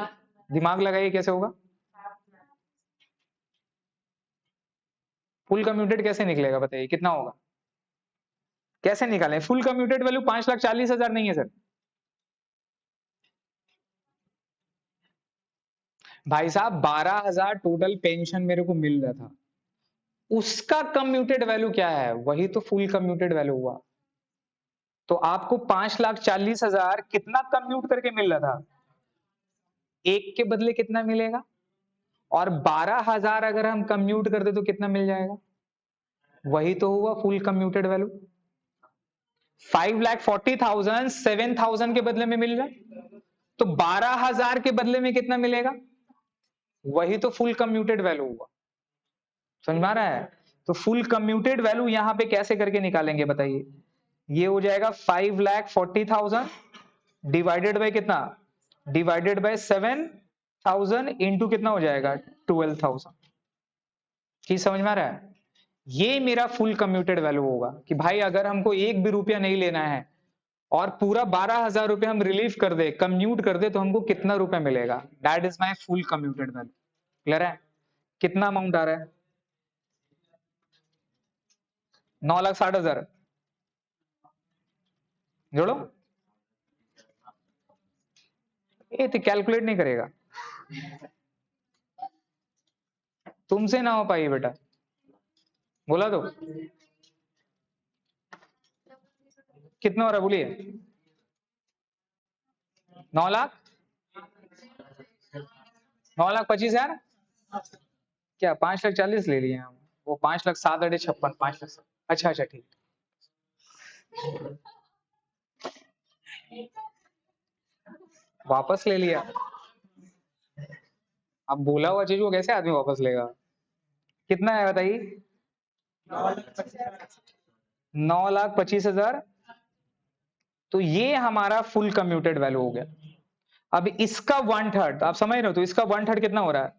दिमाग लगाइए, कैसे होगा? फुल कम्यूटेड कैसे निकलेगा बताइए, कितना होगा? कैसे निकालें? फुल कम्यूटेड वैल्यू 5,40,000 नहीं है सर। भाई साहब 12,000 टोटल पेंशन मेरे को मिल रहा था, उसका कम्यूटेड वैल्यू क्या है? वही तो फुल कम्यूटेड वैल्यू हुआ। तो आपको 5,40,000 कितना कम्यूट करके मिल रहा था? एक के बदले कितना मिलेगा? और 12,000 अगर हम कम्यूट कर दे तो कितना मिल जाएगा? वही तो हुआ फुल कम्यूटेड वैल्यू। 5,40,000 7,000 के बदले में मिल रहा है, तो 12,000 के बदले में कितना मिलेगा? वही तो फुल कम्यूटेड वैल्यू हुआ। समझ में आ रहा है? तो फुल कम्यूटेड वैल्यू यहां पे कैसे करके निकालेंगे बताइए? ये हो जाएगा 5,40,000 डिवाइडेड बाय कितना? डिवाइडेड बाय 7,000 इंटू कितना हो जाएगा? 12,000। चीज समझ में आ रहा है? ये मेरा फुल कम्यूटेड वैल्यू होगा कि भाई अगर हमको एक भी रुपया नहीं लेना है और पूरा 12,000 रुपया हम रिलीव कर दे, कम्यूट कर दे, तो हमको कितना रुपया मिलेगा? That is my full commuted value. Clear है? कितना अमाउंट आ रहा है? 9,60,000। जोड़ो, ये तो कैलकुलेट नहीं करेगा, तुमसे ना हो पाई बेटा। बोला तो कितना हो रहा है बोलिए? 9,00,000, 9,25,000। क्या 5,40,000 ले लिए हम? वो 5,07,56, 5,00,000। अच्छा अच्छा ठीक। वापस ले लिया। अब बोला हुआ चीज को कैसे आदमी वापस लेगा? कितना है बताइए? 9,25,000। तो ये हमारा फुल कम्यूटेड वैल्यू हो गया। अब इसका 1/3 आप समझ रहे हो, तो इसका 1/3 कितना हो रहा है?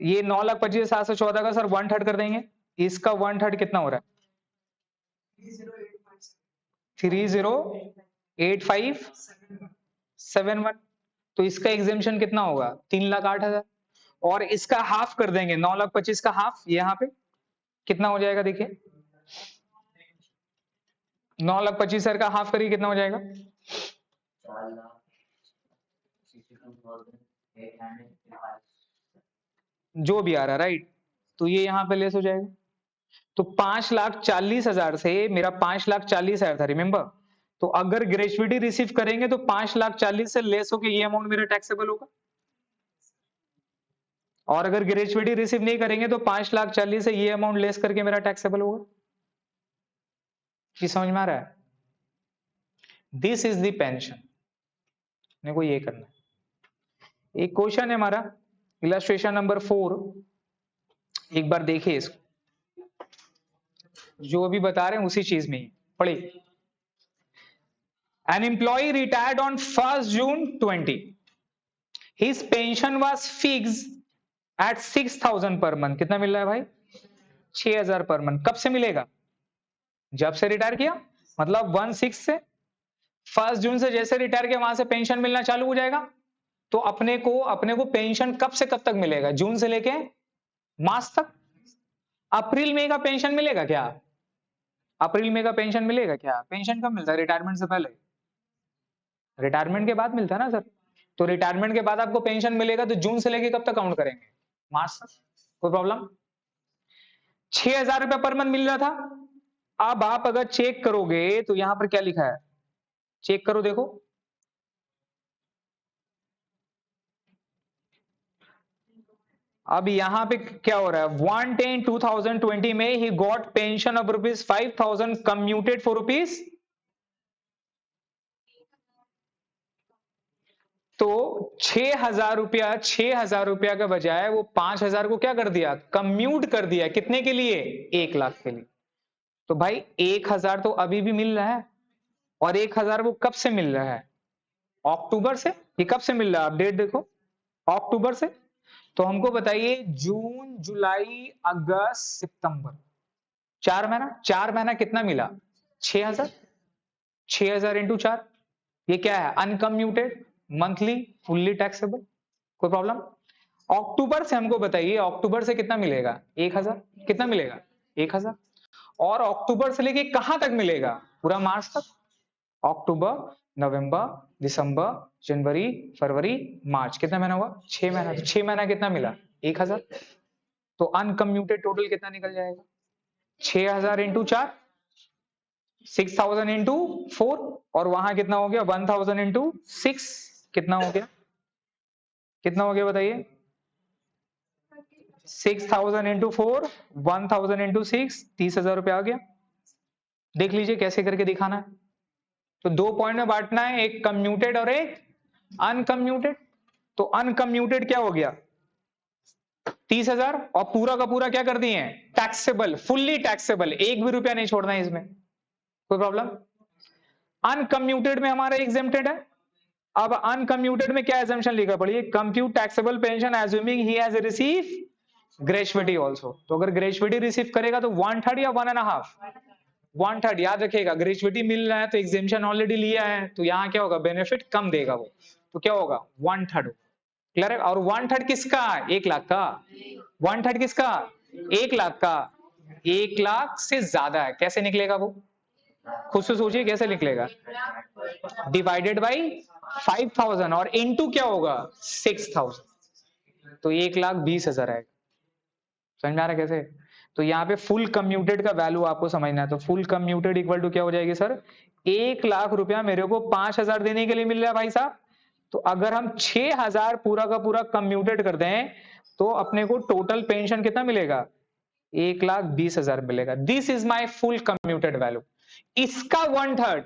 ये 9,25,714 का सर 1/3 कर देंगे, इसका 1/3 कितना हो रहा है? 308571। तो इसका एग्जेम्पशन कितना होगा? 3,08,000। और इसका हाफ कर देंगे, 9,25,000 का हाफ यहाँ पे कितना हो जाएगा? देखिए 9,25,000 का हाफ करिए, कितना हो जाएगा? जो भी आ रहा, राइट। तो ये यहाँ पे लेस हो जाएगा। तो 5,40,000 से मेरा 5,40,000 था, रिमेंबर। तो अगर ग्रेजुएटी रिसीव करेंगे तो 5,40,000 से लेस होकर ये अमाउंट मेरा टैक्सेबल होगा। और अगर ग्रेजुएटी रिसीव नहीं करेंगे तो 5,40,000 से ये अमाउंट लेस करके मेरा टैक्सेबल होगा। ये समझ में आ रहा है? This is the pension. मेरे को ये करना है। एक क्वेश्चन है हमारा, इलस्ट्रेशन नंबर 4। एक बार देखिए इसको, जो अभी बता रहे हैं उसी चीज में पढ़िए। An employee retired on 1st June 20. His pension was fixed at 6,000 per month. कितना मिल रहा है भाई? 6,000 पर मंथ। कब से मिलेगा? जब से रिटायर किया, मतलब 1/6 से। 1 जून से जैसे रिटायर किया वहां से पेंशन मिलना चालू हो जाएगा। तो अपने को पेंशन कब से कब तक मिलेगा? जून से लेके मार्च तक। अप्रैल मई का पेंशन मिलेगा क्या? अप्रैल मई का पेंशन मिलेगा क्या? पेंशन कब मिलता है? रिटायरमेंट से पहले। रिटायरमेंट के बाद मिलता है ना सर। तो रिटायरमेंट के बाद आपको पेंशन मिलेगा, तो जून से लेके कब तक काउंट करेंगे? मार्च तक। कोई प्रॉब्लम? 6,000 रुपया पर मंथ मिल रहा था। अब आप अगर चेक करोगे तो यहां पर क्या लिखा है, चेक करो देखो। अब यहां पे क्या हो रहा है? 1/10/2020 में he got pension of ₹5,000 commuted for rupees. तो 6,000 रुपया के बजाय वो 5,000 को क्या कर दिया? कम्यूट कर दिया। कितने के लिए? 1,00,000 के लिए। तो भाई 1,000 तो अभी भी मिल रहा है, और 1,000 वो कब से मिल रहा है? अक्टूबर से। ये कब से मिल रहा है? आप डेट देखो, अक्टूबर से। तो हमको बताइए, जून जुलाई अगस्त सितंबर, 4 महीना। 4 महीना कितना मिला? 6,000। 6,000 इंटू 4, ये क्या है? Uncommuted monthly fully taxable. कोई प्रॉब्लम? अक्टूबर से हमको बताइए, अक्टूबर से कितना मिलेगा? 1,000। कितना मिलेगा? 1,000। और अक्टूबर से लेके कहां तक मिलेगा? पूरा मार्च तक। अक्टूबर, नवंबर, दिसंबर, जनवरी, फरवरी, मार्च। कितना महीना हुआ? 6 महीना। तो 6 महीना कितना मिला? 1,000। तो अनकम्यूटेड टोटल कितना निकल जाएगा? 6,000 इंटू 4, 6,000 इंटू 4, और वहां कितना हो गया? 1,000 इंटू 6। कितना हो गया? कितना हो गया बताइए? 6,000 इंटू 4, 1,000 इंटू 6, 30,000 रुपया आ गया। देख लीजिए कैसे करके दिखाना है। तो 2 पॉइंट में बांटना है, एक कम्यूटेड और एक अनकम्यूटेड। तो अनकम्यूटेड क्या हो गया? 30,000, और पूरा का पूरा क्या कर दिए? टैक्सेबल, फुल्ली टैक्सेबल, एक भी रुपया नहीं छोड़ना है इसमें। कोई प्रॉब्लम? अनकम्यूटेड में हमारा एग्जेम्प्टेड है। अब अनकम्यूटेड में क्या एजम्पशन लिखा पड़िए? Compute taxable pension assuming he has receive gratuity also. तो अगर ग्रेजुएटी रिसीव करेगा तो 1/3 या 1.5? 1/3। याद रखिएगा, ग्रेजुएटी मिल रहा है तो एग्जेम्पशन ऑलरेडी लिया है, तो यहां क्या होगा? बेनिफिट कम देगा वो। तो क्या होगा? 1/3। क्लियर है? और 1/3 किसका? 1,00,000 का। 1/3 किसका? 1,00,000 का। 1,00,000 से ज्यादा है, कैसे निकलेगा वो? खुद से सोचिए कैसे निकलेगा। डिवाइडेड बाई 5,000 और इनटू क्या होगा? 6,000। तो 1,20,000 आएगा। समझ में आ रहा है कैसे? तो यहाँ पे फुल कम्यूटेड का वैल्यू आपको समझना है। तो फुल कम्यूटेड इक्वल टू क्या हो जाएगी सर? 1,00,000 रुपया मेरे को 5,000 देने के लिए मिल रहा है भाई साहब। तो अगर हम 6,000 पूरा का पूरा कम्यूटेड कर दें तो अपने को टोटल पेंशन कितना मिलेगा? 1,20,000 मिलेगा। This is my full commuted value. इसका 1/3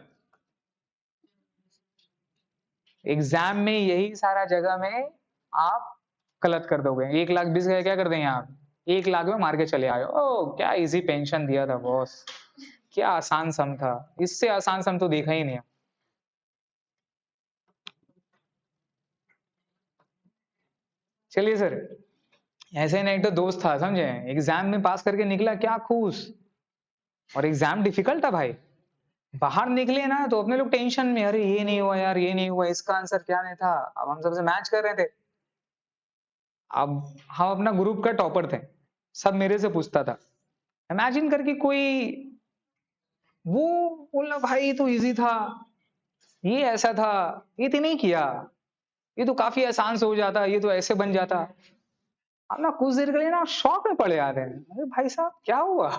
एग्जाम में, यही सारा जगह में आप गलत कर दोगे। 1,20,000 क्या कर देंगे आप? 1 लाख में मार के चले आए। ओ क्या इजी पेंशन दिया था बॉस, क्या आसान सम था, इससे आसान सम तो देखा ही नहीं। चलिए सर, ऐसे ही ना एक तो दोस्त था समझे, एग्जाम में पास करके निकला, क्या खुश, और एग्जाम डिफिकल्ट था भाई। बाहर निकले ना तो अपने लोग टेंशन में, अरे ये नहीं हुआ यार, ये नहीं हुआ, इसका आंसर क्या नहीं था। अब हम सबसे मैच कर रहे थे। अब हम अपना ग्रुप का टॉपर थे, सब मेरे से पूछता था। इमेजिन करके कोई वो बोला भाई ये तो इजी था, ये ऐसा था, ये तो नहीं किया, ये तो काफी आसान से हो जाता, ये तो ऐसे बन जाता। हम ना कुछ देर के लिए ना शॉक में पड़े आ रहे हैं, अरे भाई साहब क्या हुआ।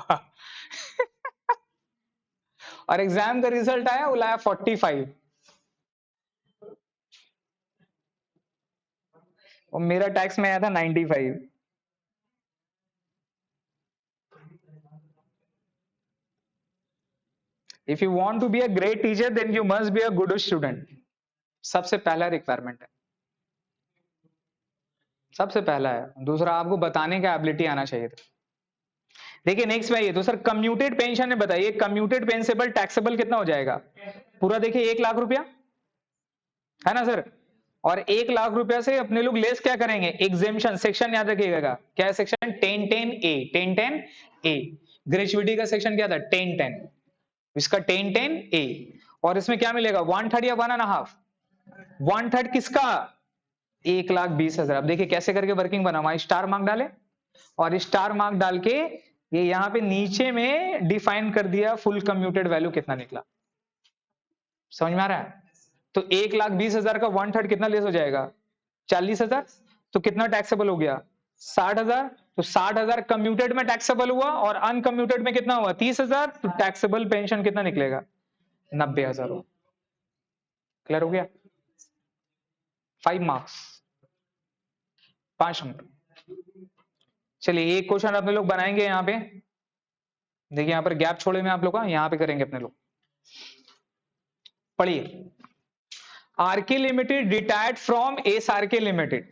और एग्जाम का रिजल्ट आया, वो लाया 45 और मेरा टैक्स में आया था 95। If you want to be a great teacher then you must be a good student, सबसे पहला रिक्वायरमेंट है, सबसे पहला है। दूसरा, आपको बताने का एबिलिटी आना चाहिए था। देखिए नेक्स्ट में ये तो सर कम्यूटेड पेंशन है, बताइए कम्यूटेड पेंसेबल टैक्सेबल कितना हो जाएगा पूरा, देखिए 1 लाख रुपया है ना सर। और 1 लाख रुपया से अपने लोग लेस क्या करेंगे, एग्जेम्पशन सेक्शन याद रखिएगा, क्या है सेक्शन 1010A, 1010A। ग्रेजुएटी का सेक्शन क्या था 1010, इसका 1010A। और इसमें क्या मिलेगा 1/3 या 1.5, 1/3 किसका, 1,20,000। अब देखिए कैसे करके वर्किंग बना हुआ, स्टार मार्क डाले और स्टार मार्क डाल के ये यहां पे नीचे में डिफाइन कर दिया फुल कम्यूटेड वैल्यू कितना निकला, समझ में आ रहा है। तो 1,20,000 का 1/3 कितना लेस हो जाएगा 40,000, तो कितना टैक्सेबल हो गया 60,000। तो 60,000 कम्यूटेड में टैक्सेबल हुआ और अनकम्यूटेड में कितना हुआ 30,000, तो टैक्सेबल पेंशन कितना निकलेगा 90,000। क्लियर हो गया, 5 मार्क्स, 5 नंबर। चलिए एक क्वेश्चन अपने लोग बनाएंगे यहाँ पे, देखिए यहाँ पर गैप छोड़े में आप लोग का, यहाँ पे करेंगे अपने लोग। पढ़िए, RK limited retired from S RK limited,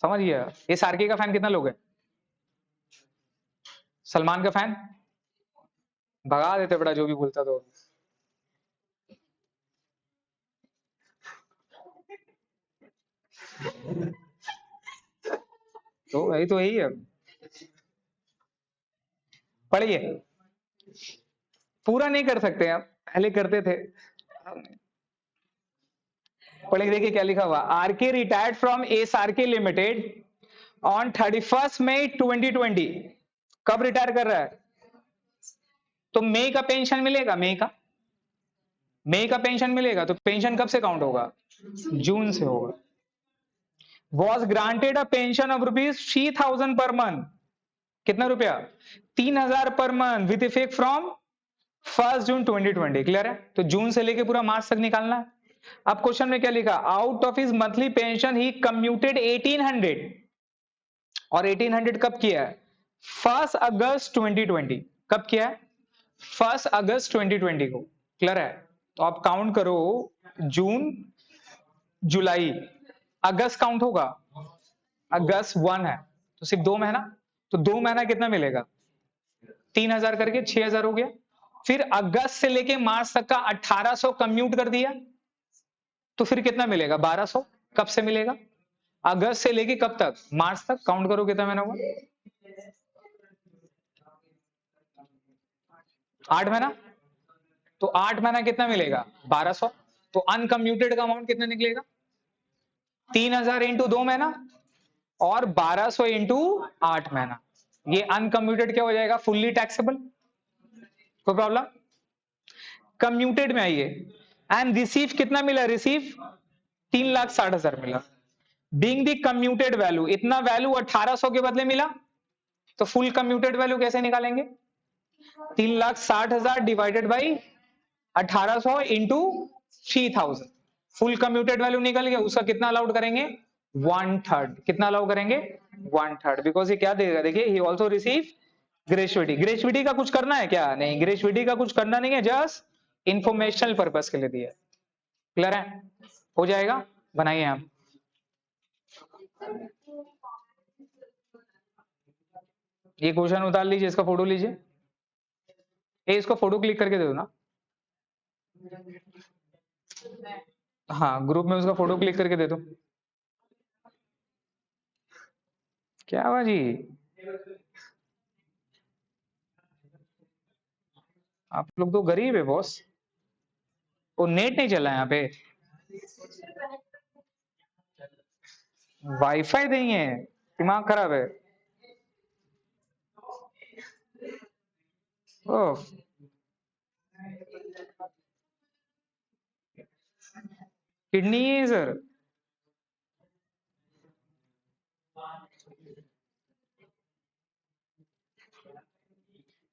समझिए एस आरके का फैन कितना लोग है, सलमान का फैन भगा देते बड़ा जो भी बोलता तो वही तो यही है। पढ़िए, पूरा नहीं कर सकते आप, पहले करते थे। पढ़िए देखिए क्या लिखा हुआ, RK retired from S RK limited on 31 May 2020। कब रिटायर कर रहा है, तो मई का पेंशन मिलेगा, मई का पेंशन मिलेगा, तो पेंशन कब से काउंट होगा, जून से होगा। Was granted a pension of ₹3,000 per month, कितना रुपया 3,000 per month with effect from 1 June 2020। Clear है, तो जून से लेके पूरा मार्च तक निकालना है। अब क्वेश्चन में क्या लिखा, out of his monthly pension he commuted 1800, और 1800 कब किया है 1 अगस्त 2020, कब किया है 1 अगस्त 2020 को। क्लियर है, तो आप काउंट करो, जून जुलाई अगस्त काउंट होगा, अगस्त 1 है तो सिर्फ 2 महीना, तो 2 महीना कितना मिलेगा 3,000 करके 6,000 हो गया। फिर अगस्त से लेके मार्च तक का 1,800 कम्यूट कर दिया, तो फिर कितना मिलेगा 1,200, कब से मिलेगा अगस्त से लेके कब तक मार्च तक, काउंट करो कितना महीना हुआ 8 महीना, तो 8 महीना कितना मिलेगा 1,200, तो अनकम्यूटेड का अमाउंट कितना निकलेगा 3,000 इंटू 2 महीना और 1,200 इंटू 8 महीना। ये अनकम्यूटेड क्या हो जाएगा फुल्ली टैक्सेबल, कोई प्रॉब्लम। कम्यूटेड में आइए, एंड रिसीव कितना मिला, रिसीव 3,60,000 मिला। बीइंग द कम्यूटेड वैल्यू, इतना वैल्यू 1,800 के बदले मिला, तो फुल कम्यूटेड वैल्यू कैसे निकालेंगे 3,60,000 divided by 1,800 into 3,000, full commuted value निकल गया, उसका कितना अलाउड करेंगे 1/3, कितना अलाउ करेंगे 1/3, बिकॉज ये क्या देगा, देखिए he also receive gratuity. Gratuity का कुछ करना है क्या, नहीं ग्रेजुएटी का कुछ करना नहीं है, जस्ट इंफॉर्मेशनल पर्पस के लिए दिया। क्लियर है, हो जाएगा, बनाइए आप। ये क्वेश्चन उतार लीजिए, इसका फोटो लीजिए। इसको फोटो क्लिक करके दे दो ना। हाँ, ग्रुप में उसका फोटो क्लिक करके दे दो। क्या हुआ जी? आप लोग तो गरीब है बॉस। वो नेट नहीं चल रहा है यहाँ पे। वाईफाई नहीं है, दिमाग खराब है। ओह, किडनी है सर।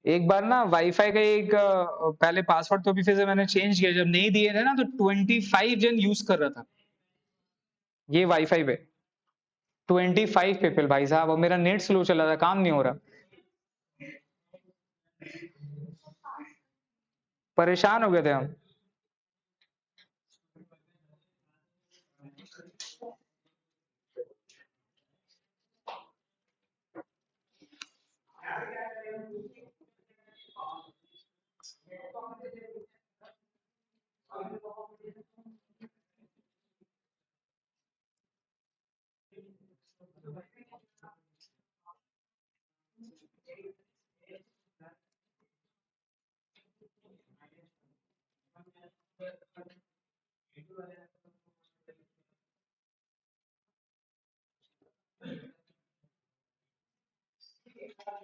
एक बार ना वाईफाई का एक पहले पासवर्ड तो भी फिर से मैंने चेंज किया, जब नहीं दिए थे ना तो 25 जन यूज कर रहा था ये वाईफाई पे। 25 पीपल भाई साहब, और मेरा नेट स्लो चला था, काम नहीं हो रहा। परेशान हो गए थे हम।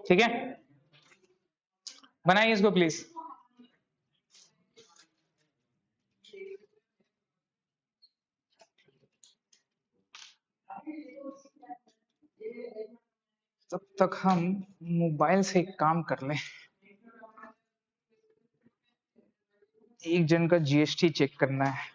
ठीक है, बनाइए इसको प्लीज। तब तक हम मोबाइल से एक काम कर लें। एक जन का जीएसटी चेक करना है।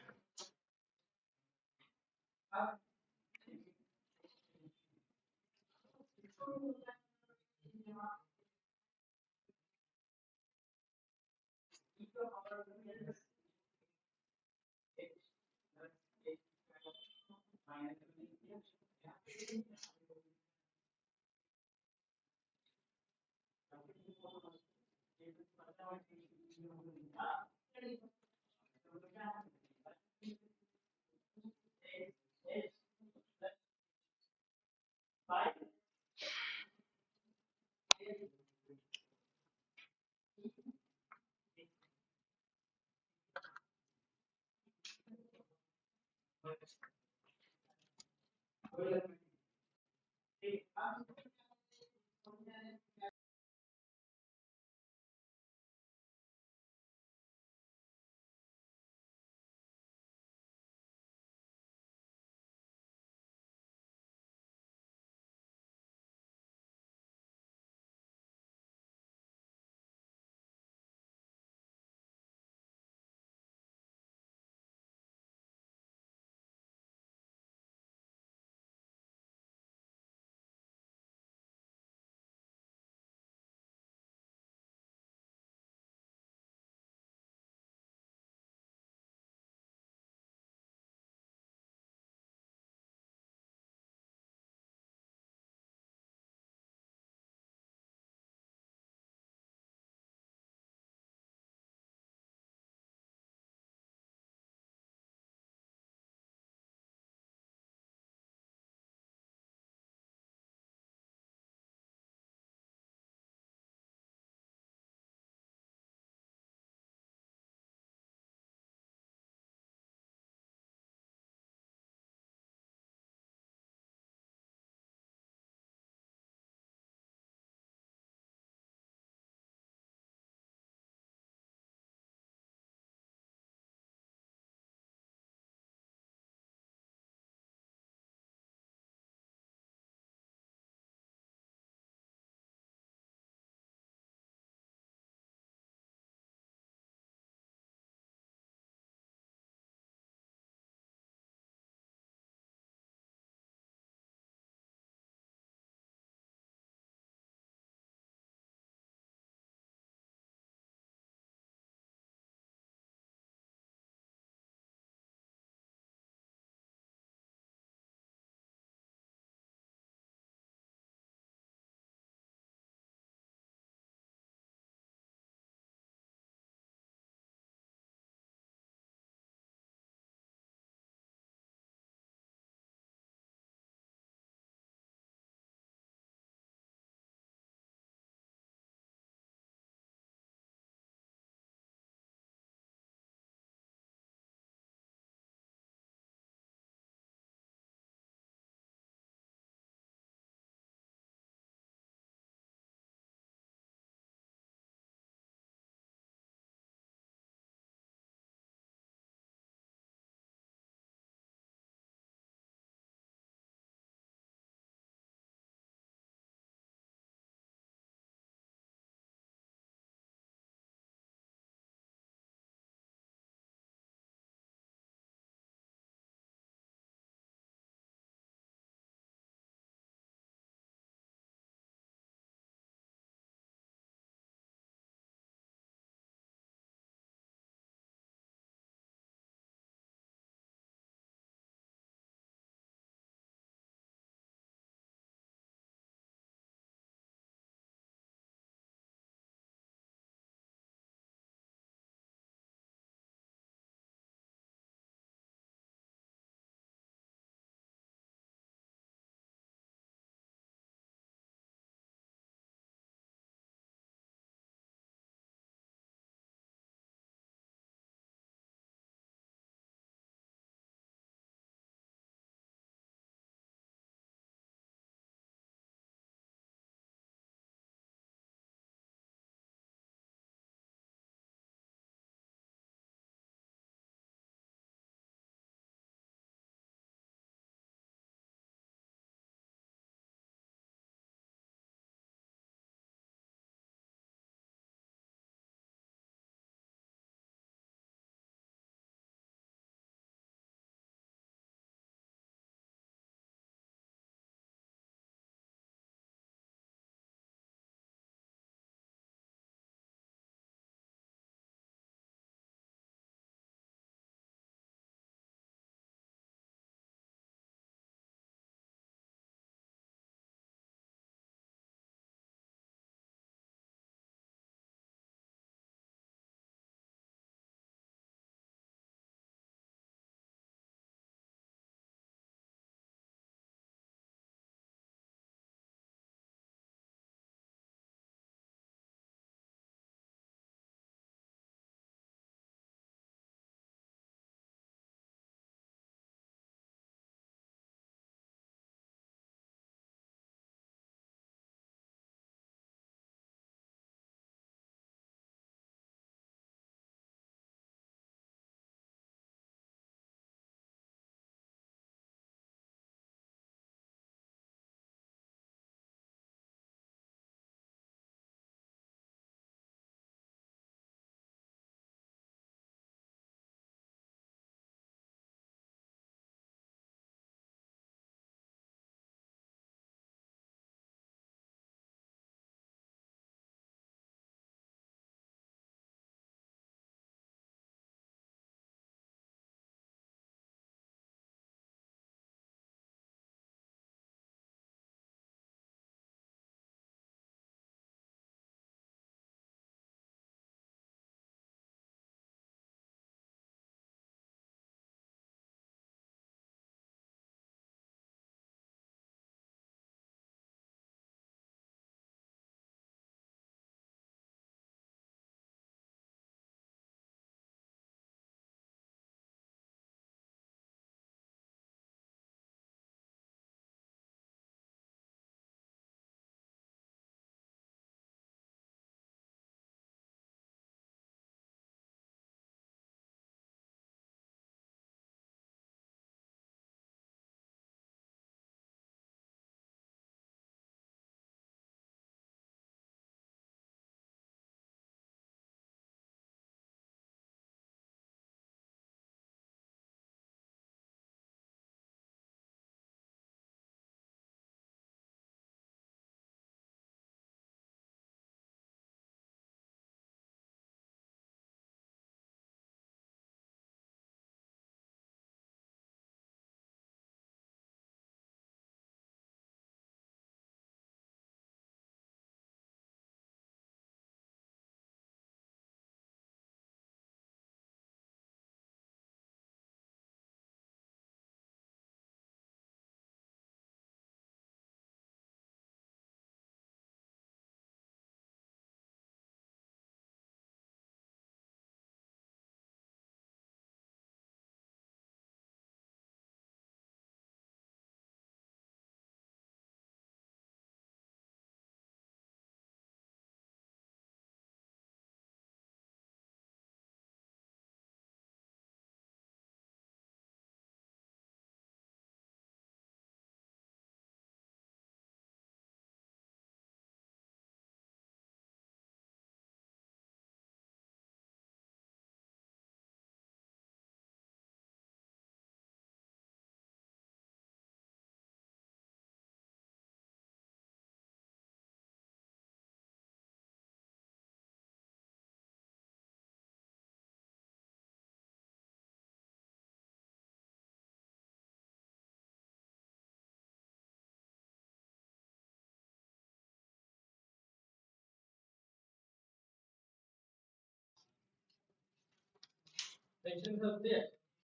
पेंशन सब दिया